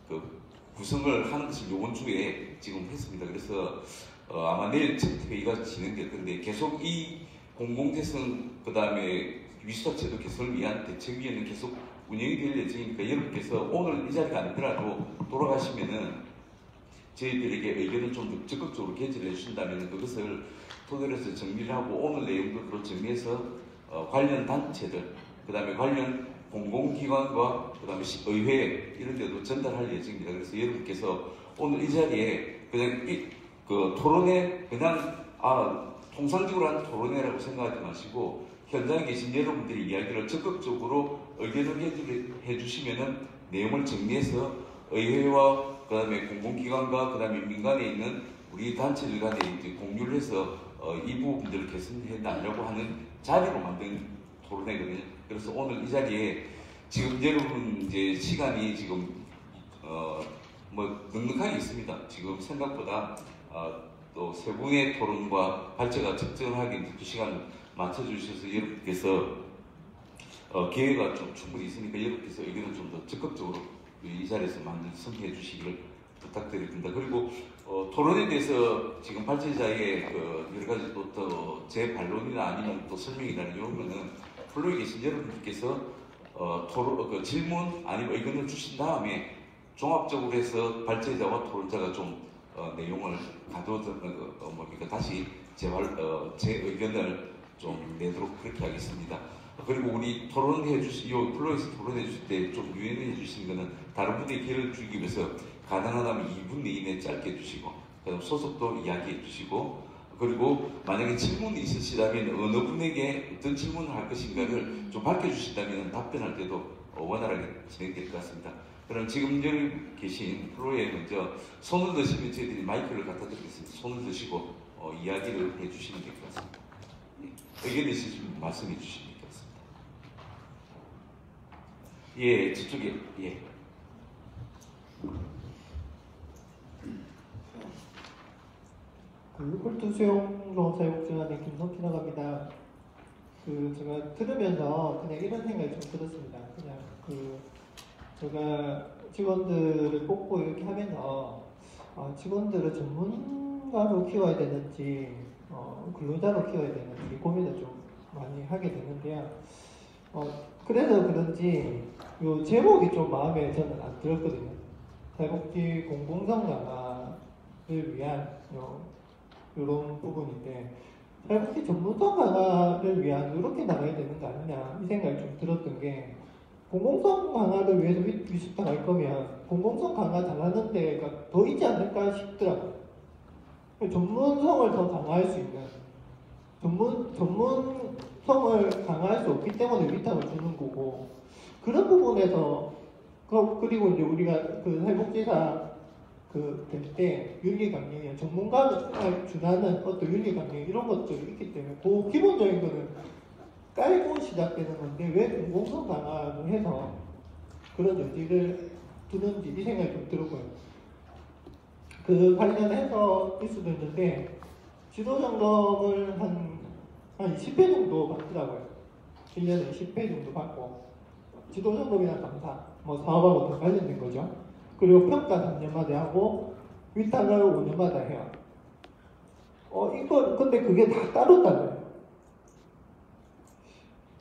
그 구성을 하는 것을 이번 주에 지금 했습니다. 그래서 아마 내일 첫 회의가 진행될 건데 계속 이 공공재성 그 다음에 위수탁 제도 개선을 위한 대책위원회는 계속 운영이 될 예정이니까 여러분께서 오늘 이 자리가 아니더라도 돌아가시면은 저희들에게 의견을 좀 더 적극적으로 개진해 주신다면 그것을 토대로 해서 정리를 하고 오늘 내용들로 정리해서 관련 단체들, 그 다음에 관련 공공기관과 그 다음에 의회 이런 데도 전달할 예정입니다. 그래서 여러분께서 오늘 이 자리에 그냥 그 토론회 그냥 통상적으로 한 토론회라고 생각하지 마시고 현장에 계신 여러분들의 이야기를 적극적으로 의견을 해주시면은 내용을 정리해서 의회와 그 다음에 공공기관과 그 다음에 민간에 있는 우리 단체들 간에 이제 공유를 해서 이 부분들을 개선해 나가려고 하는 자리로 만든 토론회거든요. 그래서 오늘 이 자리에 지금 여러분 이제 시간이 지금 뭐 넉넉하게 있습니다. 지금 생각보다 또 세 분의 토론과 발제가 적절하게 2시간 맞춰주셔서 여러분께서 기회가 좀 충분히 있으니까 여러분께서 의견을 좀 더 적극적으로 이 자리에서 많이 선택해 주시기를 부탁드립니다. 그리고 토론에 대해서 지금 발제자의 여러 가지 또 제 반론이나 아니면 또 설명이나 이런 거는 플로에 계신 여러분들께서 질문 아니면 의견을 주신 다음에 종합적으로 해서 발제자와 토론자가 좀 내용을 그러니까 다시 제 의견을 좀 내도록 그렇게 하겠습니다. 그리고 우리 토론해 주시, 요 플로에서 토론해 주실 때 좀 유연해 주시는 거는 다른 분의 기회를 주기 위해서 가능하다면 2분 이내에 짧게 해주시고, 그다음 소속도 이야기해 주시고, 그리고 만약에 질문이 있으시다면 어느 분에게 어떤 질문을 할 것인가를 좀 밝혀주신다면 답변할 때도 원활하게 진행될 것 같습니다. 그럼 지금 여기 계신 플로에 먼저 손을 드시면 저희들이 마이크를 갖다 드리겠습니다. 손을 드시고 이야기를 해주시면 될 것 같습니다. 의견 있으시면 말씀해 주시면 될 것 같습니다. 예, 저쪽에, 예. 홀투수용 종합사회복지관의 김성키라고 합니다. 제가 들으면서 그냥 이런 생각이 좀 들었습니다. 그냥 제가 직원들을 뽑고 이렇게 하면서 직원들을 전문가로 키워야 되는지 근로자로 키워야 되는지 고민을 좀 많이 하게 되는데요. 그래서 그런지 이 제목이 좀 마음에 저는 안 들었거든요. 사회복지 공공성 강화를 위한 이런 부분인데 사회복지 전문성 강화를 위한 이렇게 나가야 되는 거 아니냐 이 생각이 좀 들었던 게, 공공성 강화를 위해서 위수탁 할 거면 공공성 강화 잘하는 데가 더 있지 않을까 싶더라고요. 전문성을 더 강화할 수 있는, 전문성을 강화할 수 없기 때문에 위탁을 주는 거고, 그런 부분에서 그리고 이제 우리가 사회복지사 될 때 윤리 강령이나 전문가가 준하는 어떤 윤리 강령 이런 것들이 있기 때문에 그 기본적인 거는 깔고 시작되는 건데 왜 공공성 강화를 해서 그런 여지를 두는지 이 생각이 좀 들었고요. 그 관련해서 일 수도 있는데 지도점검을 한 10회 정도 받더라고요. 1년에 10회 정도 받고 지도점검이나 감사, 뭐 사업하고 더 관련된 거죠. 그리고 평가 3년마다 하고 위탁을 5년마다 해요. 이거 근데 그게 다 따로 따로요.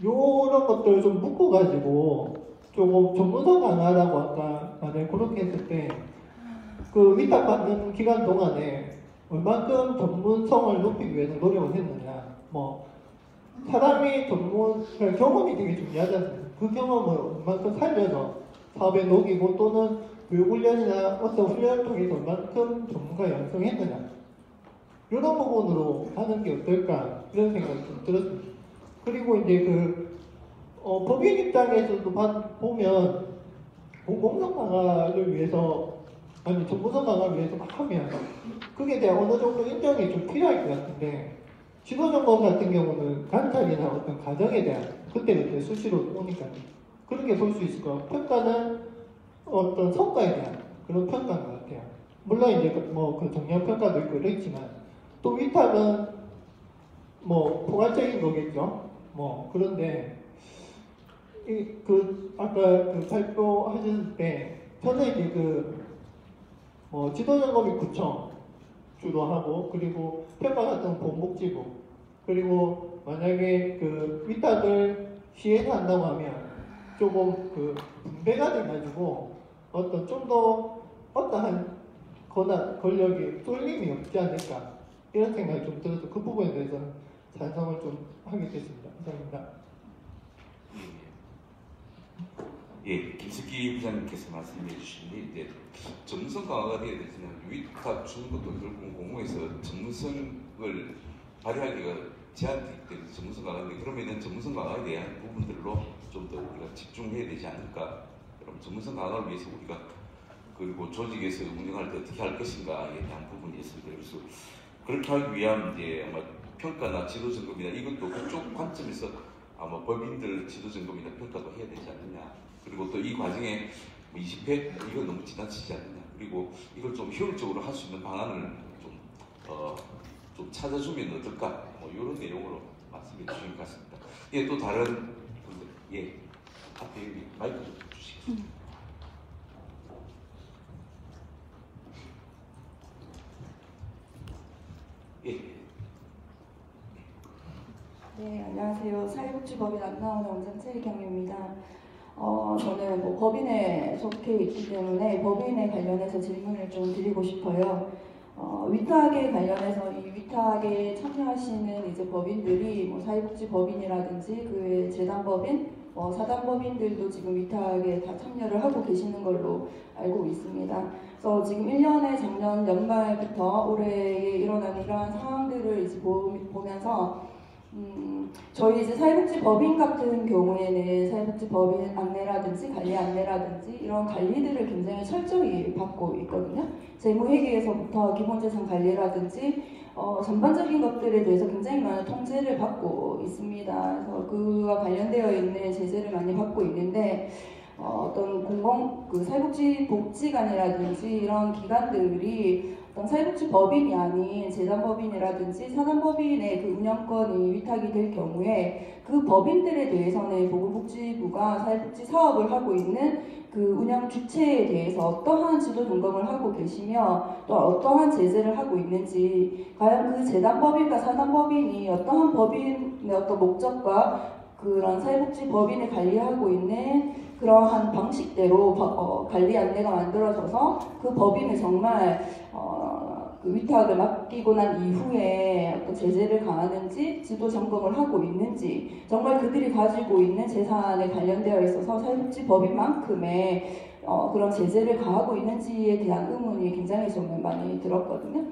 요런 것들을 좀 묶어가지고 조금 전문성 강화라고 아까 만약에 그렇게 했을 때 그 위탁받는 기간 동안에 얼만큼 전문성을 높이기 위해서 노력을 했느냐. 뭐 사람이 경험이 되게 중요하지 않습니까? 그 경험을 얼만큼 살려서 사업에 녹이고 또는 교육훈련이나 어떤 훈련을 통해서 얼만큼 전문가 양성했느냐. 이런 부분으로 하는 게 어떨까 이런 생각이 좀 들었습니다. 그리고 이제 법인 입장에서도 보면 공공성 강화를 위해서 아니 전문성 강화를 위해서 막 하면 그게 대한 어느 정도 인정이 좀 필요할 것 같은데 지도점검 같은 경우는 관찰이나 어떤 과정에 대한 그때그때 수시로 오니까 그런 게 볼 수 있을 것 같고 평가는 어떤 성과에 대한 그런 평가인 것 같아요. 물론 이제 그 정량 평가도 있고 이렇지만 또 위탁은 뭐 포괄적인 거겠죠. 뭐 그런데 아까 발표하셨을 때 저는 이제 지도점검이 구청 주로 하고 그리고 평가 같은 본복지부 그리고 만약에 위탁을 시에서 한다고 하면 조금 분배가 돼가지고 좀 더 어떠한 권력이 쏠림이 없지 않을까 이런 생각이 좀 들어서 그 부분에 대해서는 찬성을 좀 하게 됐습니다. 감사합니다. 예, 김석기 부장님께서 말씀해 주신 게 이제 전문성 강화가 되어야 되지만 위탁 주는 것도 결국 공공에서 전문성을 발휘하기가 제한되기 때문에 전문성 강화인데 그러면은 전문성 강화에 대한 부분들로 좀 더 우리가 집중해야 되지 않을까. 그럼 전문성 강화를 위해서 우리가 그리고 조직에서 운영할 때 어떻게 할 것인가에 대한 부분이 있습니다. 그래서 그렇게 하기 위한 이제 아마 평가나 지도 점검이나 이것도 그쪽 관점에서 아마 법인들 지도 점검이나 평가도 해야 되지 않느냐. 그리고 또 이 과정에 20회 이거 너무 지나치지 않느냐. 그리고 이걸 좀 효율적으로 할 수 있는 방안을 좀 찾아주면 어떨까. 뭐 이런 내용으로 말씀해 주신 것 같습니다. 예, 또 다른 분들, 예, 앞에 여기 마이크 좀 주시겠습니다. 예. 네, 안녕하세요. 사회복지법인 안 나오는 원장 최희경입니다. 저는 법인에 속해 있기 때문에 법인에 관련해서 질문을 좀 드리고 싶어요. 위탁에 관련해서 이 위탁에 참여하시는 이제 법인들이 사회복지법인이라든지 그 외 재단법인, 사단법인들도 지금 위탁에 다 참여를 하고 계시는 걸로 알고 있습니다. 그래서 지금 1년에 작년 연말부터 올해에 일어난 이러한 상황들을 이제 보면서 저희 이제 사회복지법인 같은 경우에는 사회복지법인 안내라든지 관리 안내라든지 이런 관리들을 굉장히 철저히 받고 있거든요. 재무회계에서부터 기본재산 관리라든지 전반적인 것들에 대해서 굉장히 많은 통제를 받고 있습니다. 그래서 그와 관련되어 있는 제재를 많이 받고 있는데 어떤 사회복지관이라든지 이런 기관들이 어떤 사회복지법인이 아닌 재단법인이라든지 사단법인의 그 운영권이 위탁이 될 경우에 그 법인들에 대해서는 보건복지부가 사회복지 사업을 하고 있는 그 운영 주체에 대해서 어떠한 지도 점검을 하고 계시며 또 어떠한 제재를 하고 있는지 과연 그 재단법인과 사단법인이 어떠한 법인의 어떤 목적과 그런 사회복지법인을 관리하고 있는 그러한 방식대로 관리 안내가 만들어져서 그 법인을 정말 그 위탁을 맡기고 난 이후에 어떤 제재를 가하는지 지도 점검을 하고 있는지 정말 그들이 가지고 있는 재산에 관련되어 있어서 사회복지법인만큼의 그런 제재를 가하고 있는지에 대한 의문이 굉장히 저는 많이 들었거든요.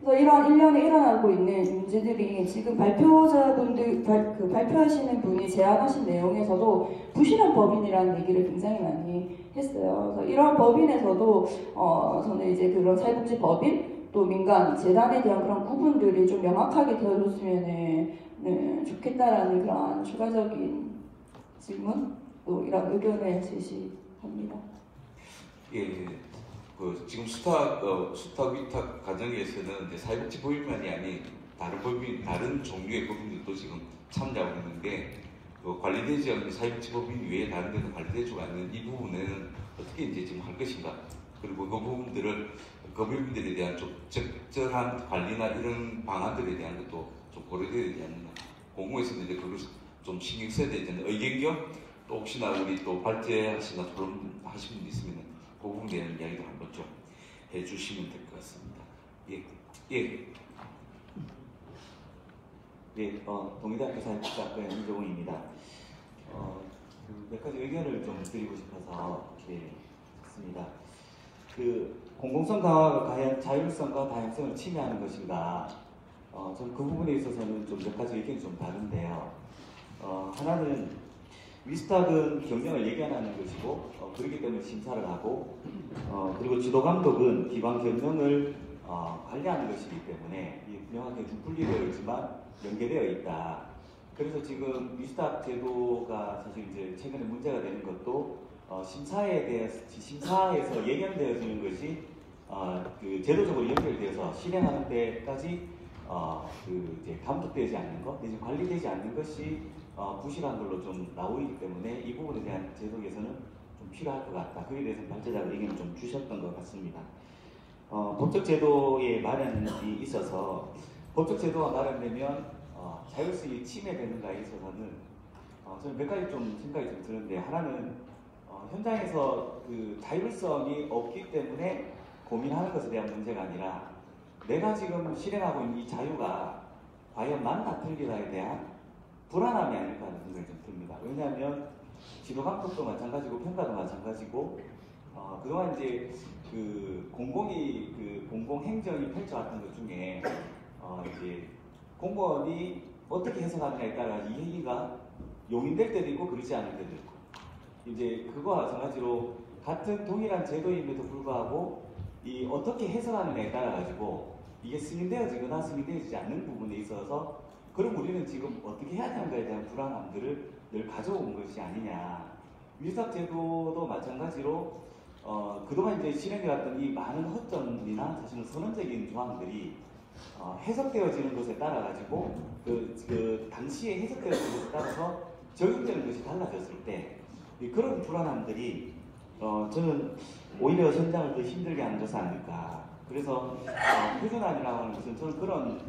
그래서 이러한 1년에 일어나고 있는 문제들이 지금 발표자분들, 발표하시는 분이 제안하신 내용에서도 부실한 법인이라는 얘기를 굉장히 많이 했어요. 그래서 이러한 법인에서도 저는 이제 그런 사회복지법인 또 민간 재단에 대한 그런 구분들이 좀 명확하게 되어줬으면 좋겠다라는 그런 추가적인 질문 또 이런 의견을 제시합니다. 예, 그 지금 수탁 위탁 과정에서는 이제 사회복지 법인만이 아닌 다른 종류의 법인들도 지금 참여하고 있는데 그 관리되지 않는 사회복지 법인 외에 다른 데는 관리되지 않는 이 부분에는 어떻게 이제 지금 할 것인가, 그리고 그 부분들을 그 법인들에 대한 좀 적절한 관리나 이런 방안들에 대한 것도 좀 고려되어야 되지 않는가. 공무에서도 이제 그걸 좀 신경 써야 되지 않나. 의견 겸 또 혹시나 우리 또 발제하시나 토론하신 분 있으면 그 부분에 대한 이야기도 한번 좀 해주시면 될 것 같습니다. 예. 네, 동의대학교 사회복지학과의 임종훈입니다. 몇 가지 의견을 좀 드리고 싶어서 이렇게 했습니다. 그 공공성 강화가 과연 자율성과 다양성을 침해하는 것인가? 저는 그 부분에 있어서는 좀 몇 가지 의견이 좀 다른데요. 하나는 위스탁은 경영을 예견하는 것이고 그렇기 때문에 심사를 하고 그리고 지도 감독은 기관 경영을 관리하는 것이기 때문에 명확하게 좀 분리되어 있지만 연계되어 있다. 그래서 지금 위스탁 제도가 사실 이제 최근에 문제가 되는 것도 심사에서 예견되어지는 것이 그 제도적으로 연결되어서 실행하는 데까지 이제 감독되지 않는 것, 내지 관리되지 않는 것이 부실한 걸로 좀 나오기 때문에 이 부분에 대한 제도 개선은 좀 필요할 것 같다. 그에 대해서 발제자가 의견을 좀 주셨던 것 같습니다. 법적 제도의 마련이 있어서 법적 제도가 마련되면 자율성이 침해되는가에 있어서는 저는 몇 가지 좀 생각이 좀 드는데, 하나는 현장에서 그 자율성이 없기 때문에 고민하는 것에 대한 문제가 아니라 내가 지금 실행하고 있는 이 자유가 과연 맞나 틀리다에 대한 불안함이 아닐까 하는 생각이 좀 듭니다. 왜냐하면 지도 감독도 마찬가지고 평가도 마찬가지고 그동안 이제 그 공공 행정이 펼쳐왔던 것 중에 이제 공무원이 어떻게 해석하느냐에 따라 이 얘기가 용인될 때도 있고 그렇지 않을 때도 있고, 이제 그거와 마찬가지로 같은 동일한 제도임에도 불구하고 이 어떻게 해석하느냐에 따라 가지고 이게 승인되어지거나 승인되어지지 않는 부분에 있어서 그럼 우리는 지금 어떻게 해야 하는가에 대한 불안함들을 늘 가져온 것이 아니냐. 위스탁 제도도 마찬가지로 그동안 이제 실행해왔던 이 많은 허점이나 사실은 선언적인 조항들이 해석되어지는 것에 따라 가지고 그 당시에 해석되어지는 것에 따라서 적용되는 것이 달라졌을 때 그런 불안함들이 저는 오히려 현장을 더 힘들게 하는 것은 아닐까. 그래서 표준안이라고 하는 것은 저는 그런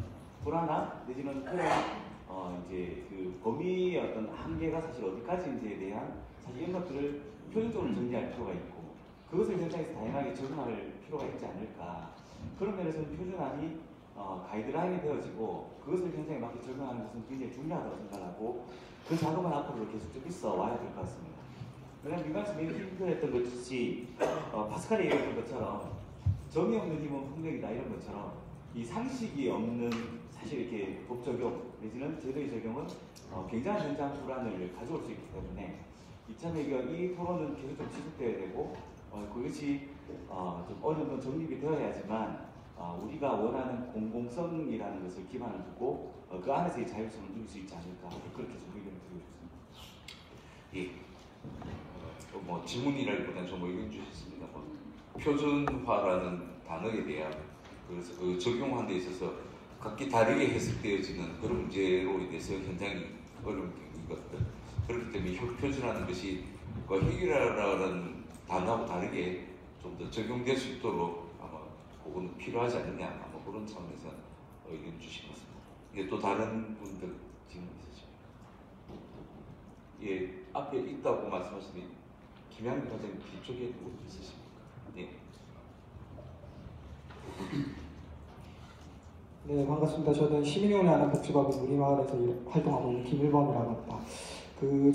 불안함 내지는 그런 이제 그 범위의 어떤 한계가 사실 어디까지인지에 대한 사실 이런 것들을 표준적으로 정리할 필요가 있고 그것을 현장에서 다양하게 적용할 필요가 있지 않을까. 그런 면에서는 표준안이 가이드라인이 되어지고 그것을 현장에 맞게 적용하는 것은 굉장히 중요하다고 생각하고 그 작업은 앞으로 계속 좀 있어 와야 될 것 같습니다. 왜냐하면 미관에서 매우 힘들었던 것이 파스칼이 얘기했던 것처럼 정의 없는 힘은 폭력이다 이런 것처럼 이 상식이 없는 사실 이렇게 법 적용 내지는 제도의 적용은 굉장한 현장 불안을 가져올 수 있기 때문에 이참에 이 토론은 계속 좀 지속돼야 되고 그것이 좀 어느 정도 정립이 되어야지만 우리가 원하는 공공성이라는 것을 기반을 두고 그 안에서의 자율성을 누릴 수 있지 않을까 그렇게 좀 의견을 드리고 싶습니다. 예. 뭐 질문이라기보다는 좀 의견 주셨습니다. 표준화라는 단어에 대한 그래서 그 적용하는 데 있어서 각기 다르게 해석되어지는 그런 문제로 인해서 현장이 어려운 경우인 것들. 그렇기 때문에 표준화하는 것이 해결하라는 단어하고 다르게 좀 더 적용될 수 있도록 아마 그거는 필요하지 않느냐 아마 그런 차원에서 의견 주신 것 같습니다. 이게 또 다른 분들 질문 있으십니까? 예, 앞에 있다고 말씀하시는 김양민 과장님 뒤쪽에 누구 있으십니까? 네. 네, 반갑습니다. 저는 시민위원회 하는 복지법인 우리마을에서 활동하고 있는 김일범이라고 합니다.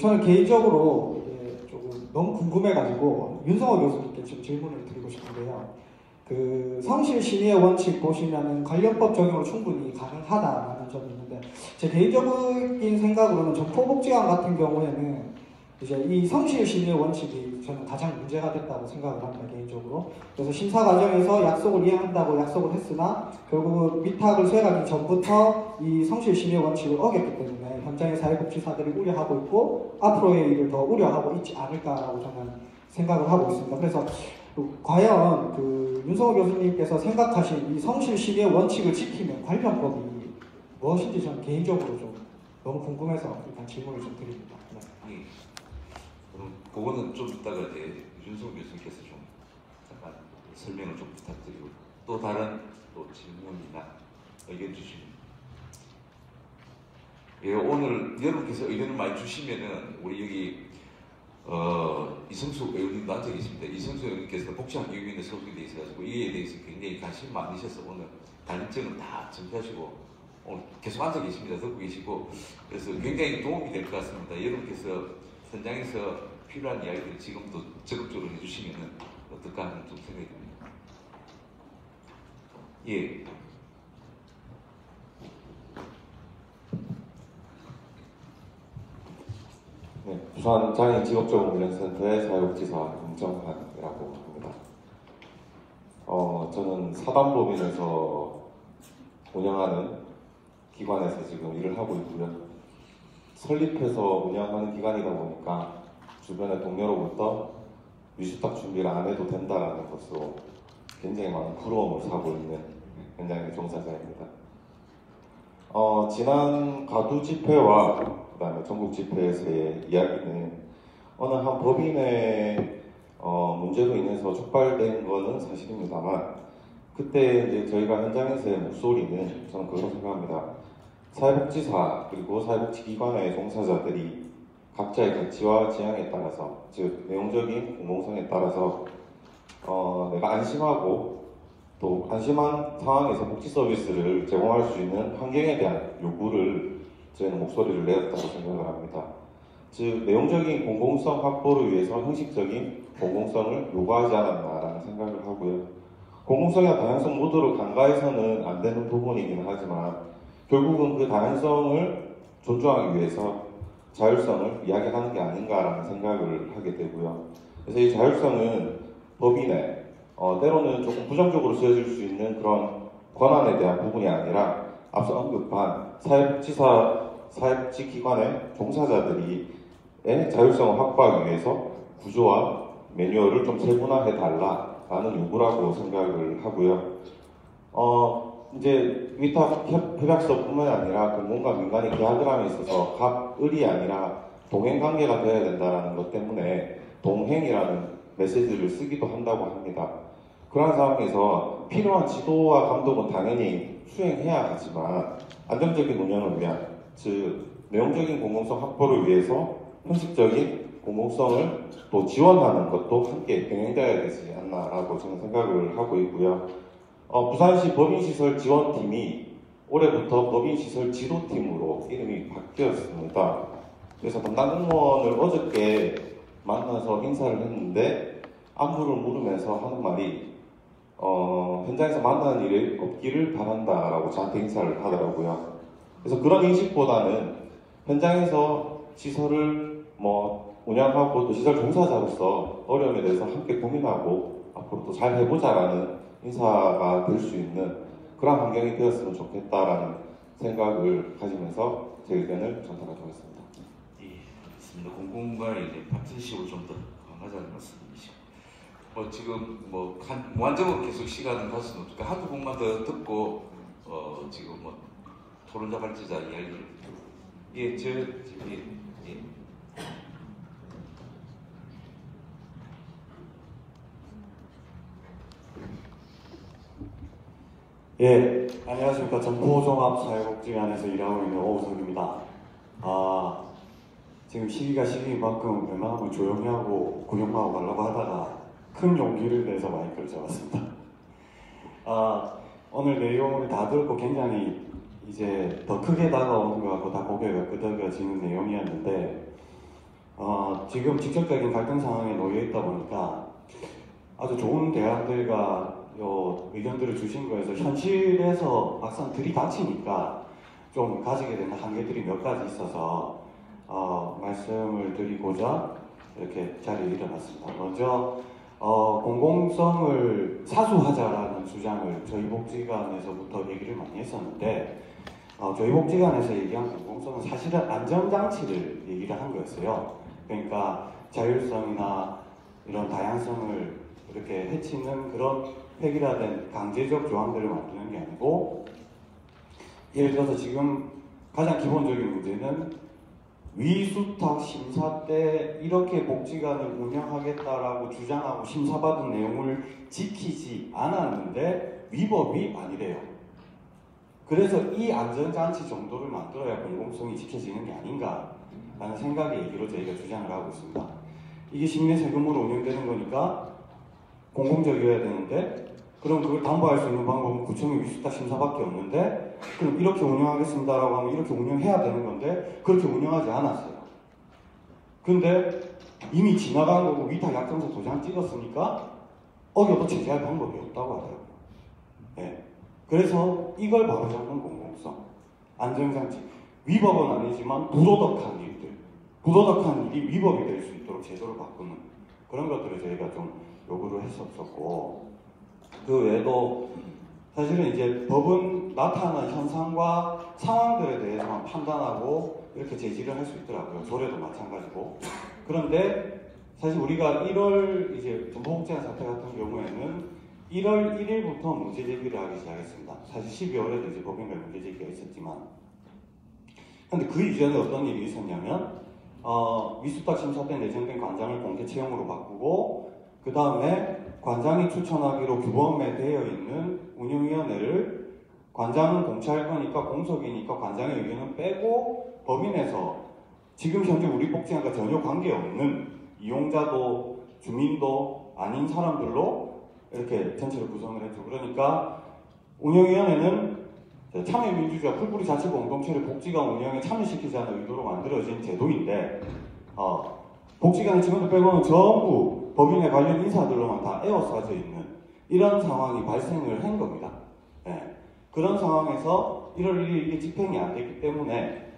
저는 개인적으로 조금 너무 궁금해가지고 윤성호 교수님께 좀 질문을 드리고 싶은데요. 성실 심의의 원칙 보시면은 관련법 적용으로 충분히 가능하다라는 점이 있는데 제 개인적인 생각으로는 정포복지관 같은 경우에는 이제 이 성실 심의의 원칙이 저는 가장 문제가 됐다고 생각을 합니다, 개인적으로. 그래서 심사 과정에서 약속을 이행한다고 약속을 했으나 결국 위탁을 수행하기 전부터 이 성실 심의의 원칙을 어겼기 때문에 현장의 사회복지사들이 우려하고 있고 앞으로의 일을 더 우려하고 있지 않을까라고 저는 생각을 하고 있습니다. 그래서 과연 그 윤성호 교수님께서 생각하신 이 성실시의 원칙을 지키는 관련 법이 무엇인지 저는 개인적으로 좀 너무 궁금해서 일단 질문을 좀 드립니다. 네. 예. 그럼 그거는 좀 이따가 이제 윤성호 교수님께서 좀 잠깐 설명을 좀 부탁드리고 또 다른 또 질문이나 의견 주시면 예, 오늘 여러분께서 의견을 많이 주시면은 우리 여기 이성수 의원님도 앉아 계십니다. 이성수 의원님께서 복지환경위원회 소속이 돼 있어가지고 이에 대해서 굉장히 관심 많으셔서 오늘 관련점은 다 정리하시고 오늘 계속 앉아 계십니다. 듣고 계시고 그래서 굉장히 도움이 될 것 같습니다. 여러분께서 현장에서 필요한 이야기들을 지금도 적극적으로 해주시면은 어떨까 하는 좀 생각이 듭니다. 예. 네, 부산 장애인 직업적응훈련센터의 사회복지사 김정환이라고 합니다. 저는 사단법인에서 운영하는 기관에서 지금 일을 하고 있고요. 설립해서 운영하는 기관이다 보니까 주변의 동료로부터 위수탁 준비를 안 해도 된다라는 것으로 굉장히 많은 부러움을 사고 있는 현장의 종사자입니다. 지난 가두 집회와 그다음에 전국 집회에서의 이야기는 어느 한 법인의 문제로 인해서 촉발된 거는 사실입니다만 그때 이제 저희가 현장에서의 목소리는 저는 그렇게 생각합니다. 사회복지사 그리고 사회복지기관의 종사자들이 각자의 가치와 지향에 따라서 즉 내용적인 공공성에 따라서 내가 안심하고 또 안심한 상황에서 복지 서비스를 제공할 수 있는 환경에 대한 요구를 저희는 목소리를 내었다고 생각을 합니다. 즉 내용적인 공공성 확보를 위해서 형식적인 공공성을 요구하지 않았나라는 생각을 하고요. 공공성이나 다양성 모두를 간과해서는 안 되는 부분이긴 하지만 결국은 그 다양성을 존중하기 위해서 자율성을 이야기하는 게 아닌가라는 생각을 하게 되고요. 그래서 이 자율성은 법인에 때로는 조금 부정적으로 쓰여질 수 있는 그런 권한에 대한 부분이 아니라 앞서 언급한 사회복지기관의 종사자들이 자율성을 확보하기 위해서 구조와 매뉴얼을 좀 세분화해달라라는 요구라고 생각을 하고요. 이제 위탁협약서뿐만 아니라 공공과 민간이 계약을 함에 있어서 갑을이 아니라 동행관계가 되어야 된다는 것 때문에 동행이라는 메시지를 쓰기도 한다고 합니다. 그런 상황에서 필요한 지도와 감독은 당연히 수행해야 하지만 안정적인 운영을 위한 즉 내용적인 공공성 확보를 위해서 형식적인 공공성을 또 지원하는 것도 함께 병행되어야 되지 않나라고 저는 생각을 하고 있고요. 부산시 법인시설 지원팀이 올해부터 법인시설 지도팀으로 이름이 바뀌었습니다. 그래서 담당 공무원을 어저께 만나서 인사를 했는데 안부를 물으면서 하는 말이 현장에서 만나는 일이 없기를 바란다라고 저한테 인사를 하더라고요. 그래서 그런 인식보다는 현장에서 시설을 운영하고 또 시설 종사자로서 어려움에 대해서 함께 고민하고 앞으로 또 잘 해보자라는 인사가 될 수 있는 그런 환경이 되었으면 좋겠다라는 생각을 가지면서 제 의견을 전달하도록 하겠습니다. 예, 알겠습니다. 공공과의 이제 파트너십을 좀 더 강화하자는 말씀이시죠. 지금 무한정으로 계속 시간을 갈 수는 없으니까 한두 곡만 더 듣고 지금 토론자 발제자 이야기를 예, 안녕하십니까. 전포종합사회복지관에서 일하고 있는 오우석입니다. 지금 시기가 시기인 만큼 웬만하면 조용히 하고 구경만 하고 가려고 하다가 큰 용기를 내서 마이크를 잡았습니다. 오늘 내용을 다 듣고 굉장히 이제 더 크게 다가오는 것 같고 다 고개가 끄덕여지는 내용이었는데 지금 직접적인 갈등 상황에 놓여 있다 보니까 아주 좋은 대안들과 의견들을 주신 거에서 현실에서 막상 들이닥치니까 좀 가지게 되는 한계들이 몇 가지 있어서 말씀을 드리고자 이렇게 자리에 일어났습니다. 먼저 공공성을 사수하자라는 주장을 저희 복지관에서부터 얘기를 많이 했었는데 저희 복지관에서 얘기한 공공성은 사실은 안전장치를 얘기를 한 거였어요. 그러니까 자율성이나 이런 다양성을 이렇게 해치는 그런 획일화된 강제적 조항들을 만드는 게 아니고, 예를 들어서 지금 가장 기본적인 문제는 위수탁 심사 때 이렇게 복지관을 운영하겠다라고 주장하고 심사받은 내용을 지키지 않았는데 위법이 아니래요. 그래서 이 안전장치 정도를 만들어야 공공성이 지켜지는 게 아닌가라는 생각의 얘기로 저희가 주장을 하고 있습니다. 이게 시민의 세금으로 운영되는 거니까 공공적이어야 되는데, 그럼 그걸 담보할 수 있는 방법은 구청의 위수탁 심사밖에 없는데, 그럼 이렇게 운영하겠습니다라고 하면 이렇게 운영해야 되는 건데 그렇게 운영하지 않았어요. 근데 이미 지나간 거고 위탁 약정서 도장 찍었으니까 어겨도 제재할 방법이 없다고 하더라고요. 네. 그래서 이걸 바로잡는 공공성, 안전장치, 위법은 아니지만 부도덕한 일들, 부도덕한 일이 위법이 될 수 있도록 제도를 바꾸는 그런 것들을 저희가 좀 요구를 했었고, 그 외에도 사실은 이제 법은 나타나는 현상과 상황들에 대해서만 판단하고 이렇게 제지를 할 수 있더라고요. 조례도 마찬가지고. 그런데 사실 우리가 1월 이제 전북복지관 사태 같은 경우에는 1월 1일부터 문제 제기를 하기 시작했습니다. 사실 12월에도 이제 법인별 문제 제기가 있었지만, 근데 그 이전에 어떤 일이 있었냐면 위수탁 심사 때 내정된 관장을 공개 채용으로 바꾸고, 그 다음에 관장이 추천하기로 규범에 되어 있는 운영위원회를 관장은 공채할 거니까 공석이니까 관장의 의견은 빼고 법인에서 지금 현재 우리 복지관과 전혀 관계없는 이용자도 주민도 아닌 사람들로 이렇게 전체를 구성을 했죠. 그러니까 운영위원회는 참여민주주의와 풀뿌리 자치공동체를 복지관 운영에 참여시키자는 의도로 만들어진 제도인데, 복지관의 직원들 빼고는 전부 법인의 관련 인사들로만 다 에워싸져 있는 이런 상황이 발생을 한 겁니다. 네. 그런 상황에서 1월 1일 이게 집행이 안 됐기 때문에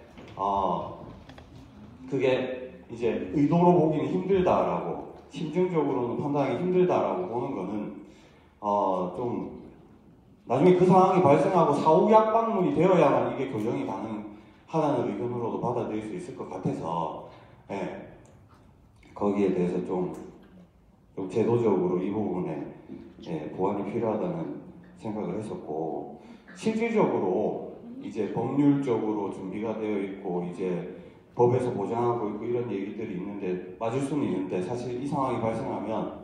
그게 이제 의도로 보기는 힘들다라고, 심증적으로는 판단하기 힘들다라고 보는 거는 좀 나중에 그 상황이 발생하고 사후약 방문이 되어야만 이게 교정이 가능하다는 의견으로도 받아들일 수 있을 것 같아서, 네. 거기에 대해서 좀 제도적으로 이 부분에 보완이 필요하다는 생각을 했었고, 실질적으로 이제 법률적으로 준비가 되어 있고 이제 법에서 보장하고 있고 이런 얘기들이 있는데 맞을 수는 있는데, 사실 이 상황이 발생하면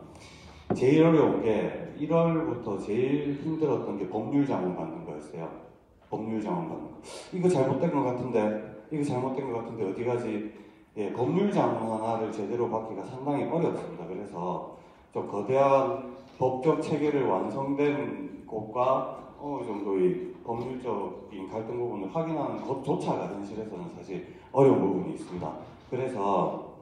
제일 어려운 게 1월부터 제일 힘들었던 게 법률 자문 받는 거였어요. 법률 자문 받는 거. 이거 잘못된 것 같은데, 이거 잘못된 것 같은데 어디 가지? 법률 자문 하나를 제대로 받기가 상당히 어렵습니다. 그래서 좀 거대한 법적 체계를 완성된 곳과 어느 정도의 법률적인 갈등 부분을 확인하는 것조차가 현실에서는 사실 어려운 부분이 있습니다. 그래서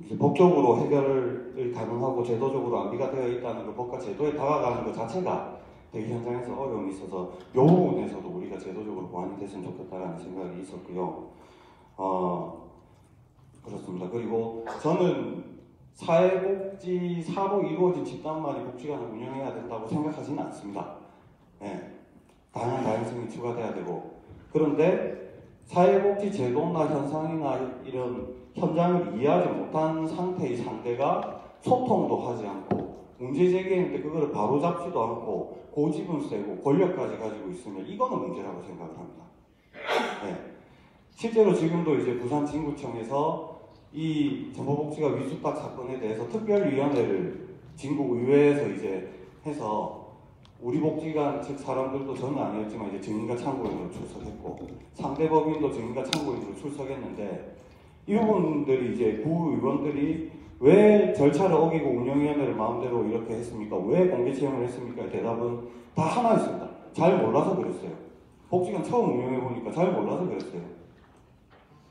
이제 법적으로 해결을 가능하고 제도적으로 안비가 되어 있다는 그 법과 제도에 다가가는 것 자체가 되게 현장에서 어려움이 있어서 이 부분에서도 우리가 제도적으로 보완이 됐으면 좋겠다라는 생각이 있었고요. 그렇습니다. 그리고 저는 사회복지 사로 이루어진 집단만이 복지관을 운영해야 된다고 생각하지는 않습니다. 네. 다양한 다양성이 추가돼야 되고, 그런데 사회복지 제도나 현상이나 이런 현장을 이해하지 못한 상태의 상대가 소통도 하지 않고 문제 제기했는데 그거를 바로잡지도 않고 고집은 세고 권력까지 가지고 있으면 이거는 문제라고 생각을 합니다. 네. 실제로 지금도 이제 부산 진구청에서 이 정보복지가 위수탁 사건에 대해서 특별위원회를 진구의회에서 이제 해서 우리 복지관 측 사람들도 저는 아니었지만 이제 증인과 참고인으로 출석했고 상대 법인도 증인과 참고인으로 출석했는데, 이 부분들이 이제 구의원들이 왜 절차를 어기고 운영위원회를 마음대로 이렇게 했습니까? 왜 공개 채용을 했습니까? 대답은 다 하나였습니다. 잘 몰라서 그랬어요. 복지관 처음 운영해보니까 잘 몰라서 그랬어요.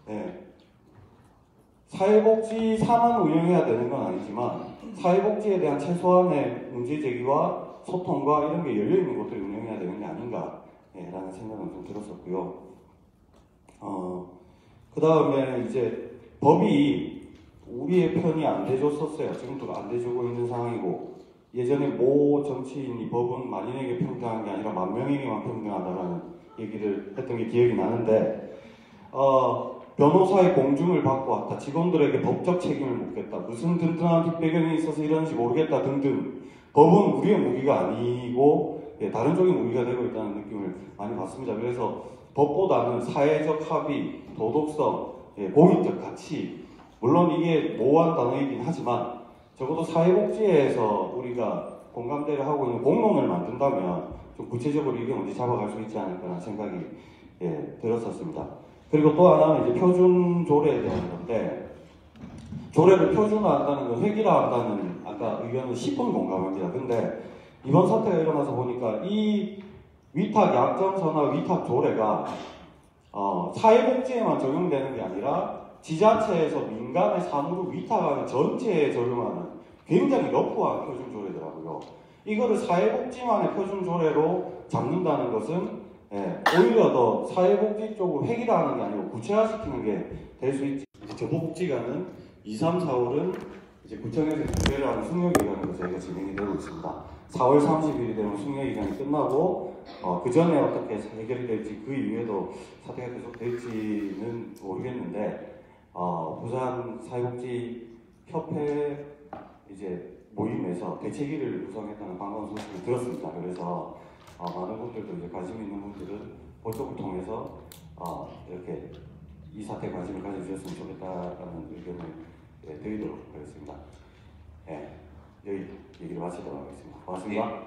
네. 사회복지사만 운영해야 되는 건 아니지만 사회복지에 대한 최소한의 문제 제기와 소통과 이런 게 열려있는 곳들이 운영해야 되는 게 아닌가라는 생각은 좀 들었었고요. 그 다음에 이제 법이 우리의 편이 안 돼줬었어요. 지금도 안 돼주고 있는 상황이고, 예전에 모 정치인이 법은 만인에게 평등한 게 아니라 만 명에게만 평등하다라는 얘기를 했던 게 기억이 나는데, 변호사의 공증을 받고 왔다. 직원들에게 법적 책임을 묻겠다. 무슨 든든한 뒷배경이 있어서 이런지 모르겠다 등등. 법은 우리의 무기가 아니고 다른 쪽의 무기가 되고 있다는 느낌을 많이 받습니다. 그래서 법보다는 사회적 합의, 도덕성, 공익적 가치, 물론 이게 모호한 단어이긴 하지만 적어도 사회복지에서 우리가 공감대를 하고 있는 공론을 만든다면 좀 구체적으로 이게 언제 잡아갈 수 있지 않을까라는 생각이 들었었습니다. 그리고 또 하나는 이제 표준 조례에 대한 건데, 조례를 표준화한다는 건 획일화한다는 아까 의견은 10분 공감합니다. 근데 이번 사태가 일어나서 보니까 이 위탁 약정서나 위탁 조례가 사회복지에만 적용되는 게 아니라 지자체에서 민간의 사무를 위탁하는 전체에 적용하는 굉장히 러프한 표준 조례더라고요. 이거를 사회복지만의 표준 조례로 잡는다는 것은 오히려 더 사회복지 쪽으로 획일화하는 게 아니고 구체화시키는 게 될 수 있지. 이제 정보복지관은 2, 3, 4월은 이제 구청에서 공개를 하는 숙려기간으로 저희가 진행이 되고 있습니다. 4월 30일이 되면 숙려기간이 끝나고 그 전에 어떻게 해결이 될지 그 이후에도 사태가 계속 될지는 모르겠는데 부산 사회복지협회 이제 모임에서 대책위를 구성했다는 반가운 소식을 들었습니다. 그래서 많은 분들도 이제 관심 있는 분들은 그쪽을 통해서 이렇게 이 사태에 관심을 가져주셨으면 좋겠다라는 의견을 드리도록 하겠습니다. 여기 얘기를 마치도록 하겠습니다. 고맙습니다.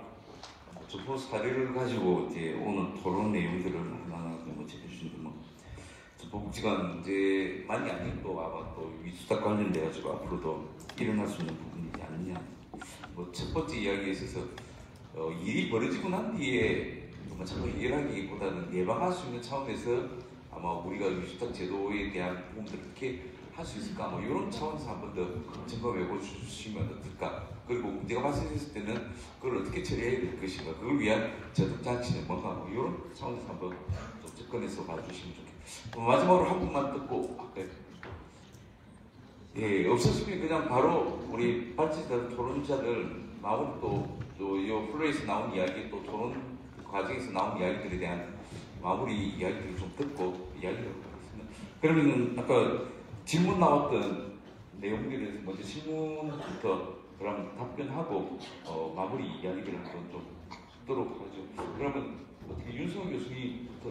주포 사례를 가지고 이제 오늘 토론 내용들을 하나하나 짚어주시는데 주포복지관 문제만이 아닌 또 아마 또 위수탁 관련돼 가지고 앞으로도 일어날 수 있는 부분이지 않느냐. 첫 번째 이야기에 있어서 일이 벌어지고 난 뒤에 자꾸 해결하기보다는 예방할 수 있는 차원에서 아마 우리가 위수탁 제도에 대한 부분들을 어떻게 할 수 있을까 이런 차원에서 한 번 더 점검해 보시면 어떨까. 그리고 문제가 발생했을 때는 그걸 어떻게 처리해야 될 것인가, 그걸 위한 제도 장치는 뭔가 이런 차원에서 한번 좀 접근해서 봐주시면 좋겠습니다. 마지막으로 한 분만 듣고 없었으면 그냥 바로 우리 발제자 토론자들 마무리 또이 플레이에서 나온 이야기 또 토론 과정에서 나온 이야기들에 대한 마무리 이야기들을 좀 듣고 이야기를 하겠습니다. 그러면 아까 질문 나왔던 내용들을 먼저 질문부터 그럼 답변하고 마무리 이야기를 한번 좀 듣도록 하죠. 그러면 어떻게 윤성호 교수님부터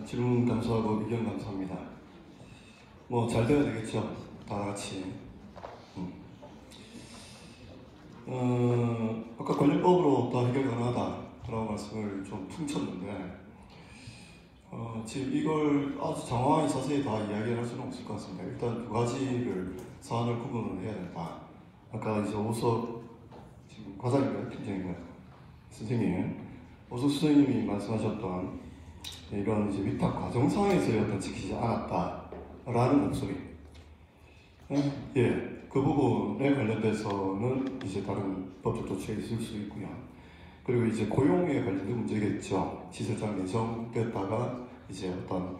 질문 감사하고 의견 감사합니다. 잘 돼야 되겠죠, 다 같이. 아까 관련법으로 다 해결 가능하다라고 말씀을 좀 퉁쳤는데 지금 이걸 아주 장황하게 자세히 다 이야기할 수는 없을 것 같습니다. 일단 두 가지를 사안을 구분을 해야 된다. 아까 이제 오석 지금 과장인가요? 팀장인가요? 선생님, 오석 선생님이 말씀하셨던 이런 이제 위탁 과정상에서의 어떤 지키지 않았다라는 목소리. 그 부분에 관련돼서는 이제 다른 법적 조치가 있을 수 있고요. 그리고 이제 고용에 관련된 문제겠죠. 시설장 예정됐다가 이제 어떤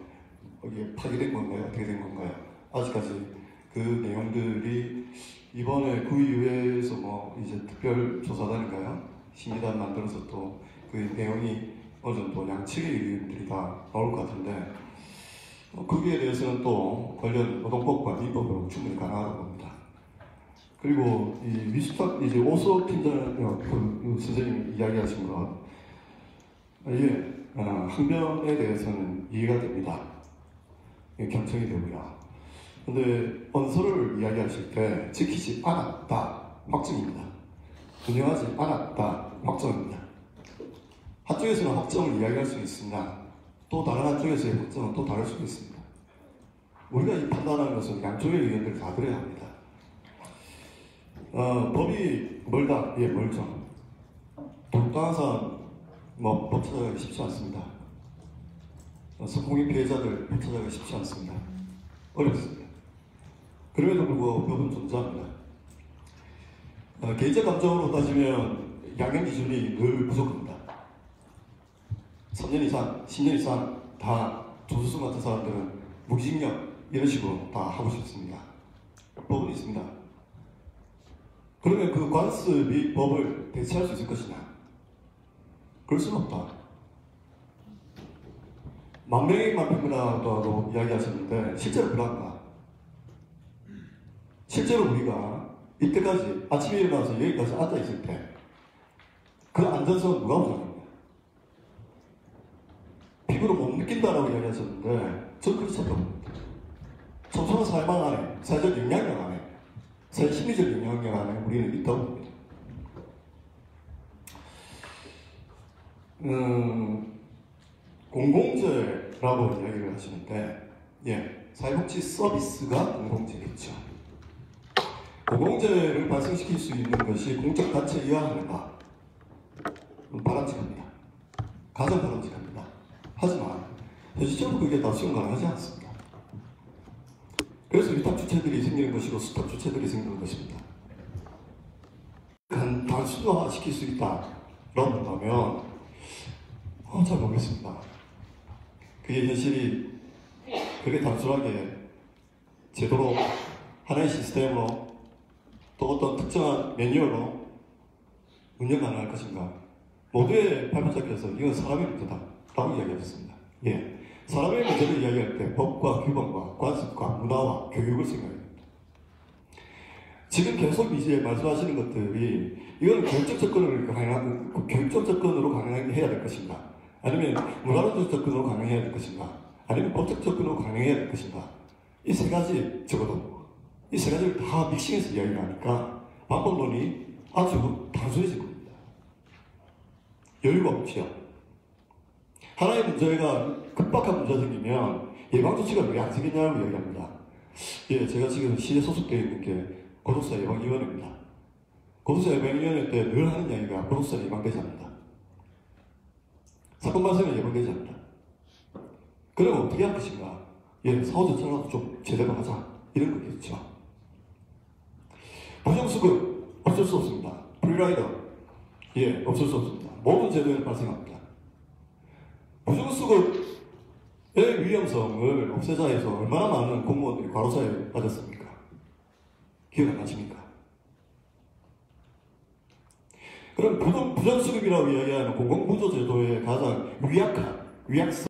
이게 파기된 건가요? 어떻게 된 건가요? 아직까지 그 내용들이 이번에 구의회에서 이제 특별조사단인가요? 심의단 만들어서 또 그 내용이 어느 정도 양측의 의견들이 다 나올 것 같은데 거기에 대해서는 또 관련 노동법과 민법으로 충분히 가능하다고 봅니다. 그리고 이 위수탁 이제 오석 팀장 선생님이 이야기하신 것, 항변에 대해서는 이해가 됩니다. 경청이 되고요. 근데 언서를 이야기하실 때 지키지 않았다 확정입니다. 운영하지 않았다 확정입니다. 한쪽에서는 확정을 이야기할 수 있으나 또 다른 한쪽에서의 확정은 또 다를 수도 있습니다. 우리가 이 판단하는 것은 양쪽의 의견들을 다 들어야 합니다. 법이 멀다? 멀죠. 독단한 사람 법 찾아가기 쉽지 않습니다. 성폭력 피해자들 법 찾아가기 쉽지 않습니다. 어렵습니다. 그럼에도 불구하고 법은 존재합니다. 개인적 감정으로 따지면 양형 기준이 늘 부족합니다. 3년 이상, 10년 이상 다 조수승 같은 사람들은 무기징역 이런 식으로 다 하고 싶습니다. 법은 있습니다. 그러면 그 관습이 법을 대체할 수 있을 것이냐? 그럴 수는 없다. 만명이만 평균하다고 이야기하셨는데 실제로 그런가? 실제로 우리가 이때까지 아침에 일어나서 여기까지 앉아있을 때 그 안전성은 누가 보장합니까? 피부로 못 느낀다라고 이야기하셨는데 저는 그렇지 않다고 봅니다. 청소년 사회망 안에, 사회적 영향력 안에, 사회 심리적 영향력 안에 우리는 있다고 봅니다. 공공재라고 이야기를 하시는데, 사회복지 서비스가 공공재겠죠. 공공재를 발생시킬 수 있는 것이 공적단체에 의하는가? 바람직합니다. 가장 바람직합니다. 하지만 현실적으로 그게 다 수용 가능하지 않습니다. 그래서 위탁 주체들이 생기는 것이고 수탁 주체들이 생기는 것입니다. 단순화시킬 수 있다라고 한다면 잘 모르겠습니다. 그게 현실이 그렇게 단순하게 제도로 하나의 시스템으로 또 어떤 특정한 매뉴얼로 운영 가능할 것인가? 모두의 발표자께서 이건 사람의 문제다라고 이야기하셨습니다. 사람의 문제를 이야기할 때 법과 규범과 관습과 문화와 교육을 생각합니다. 지금 계속 이제 말씀하시는 것들이 이건 교육적 접근으로 가능해야 될 것인가? 아니면 문화론적 접근으로 가능해야 될 것인가? 아니면 법적 접근으로 가능해야 될 것인가? 이 세 가지 적어도 이 세 가지를 다 믹싱해서 이야기를 하니까 방법론이 아주 단순해진 겁니다. 여유가 없지요. 하나의 문제가 급박한 문제가 생기면 예방조치가 왜 안 생겼냐고 이야기합니다. 제가 지금 시에 소속되어 있는 게 고독사 예방위원회입니다. 고독사 예방위원회 때 늘 하는 이야기가 고독사 예방되지 않는다. 사건 발생은 예방되지 않는다. 그러면 어떻게 할 것인가? 사후조치라도 좀 제대로 하자. 이런 거겠죠. 부정수급 없을 수 없습니다. 프리라이더 없을 수 없습니다. 모든 제도에는 발생합니다. 부정수급의 위험성을 없애자 해서 얼마나 많은 공무원들이 과로사에 빠졌습니까? 기억 안 나십니까? 그럼 부정수급이라고 이야기하는 공공부조제도의 가장 위약성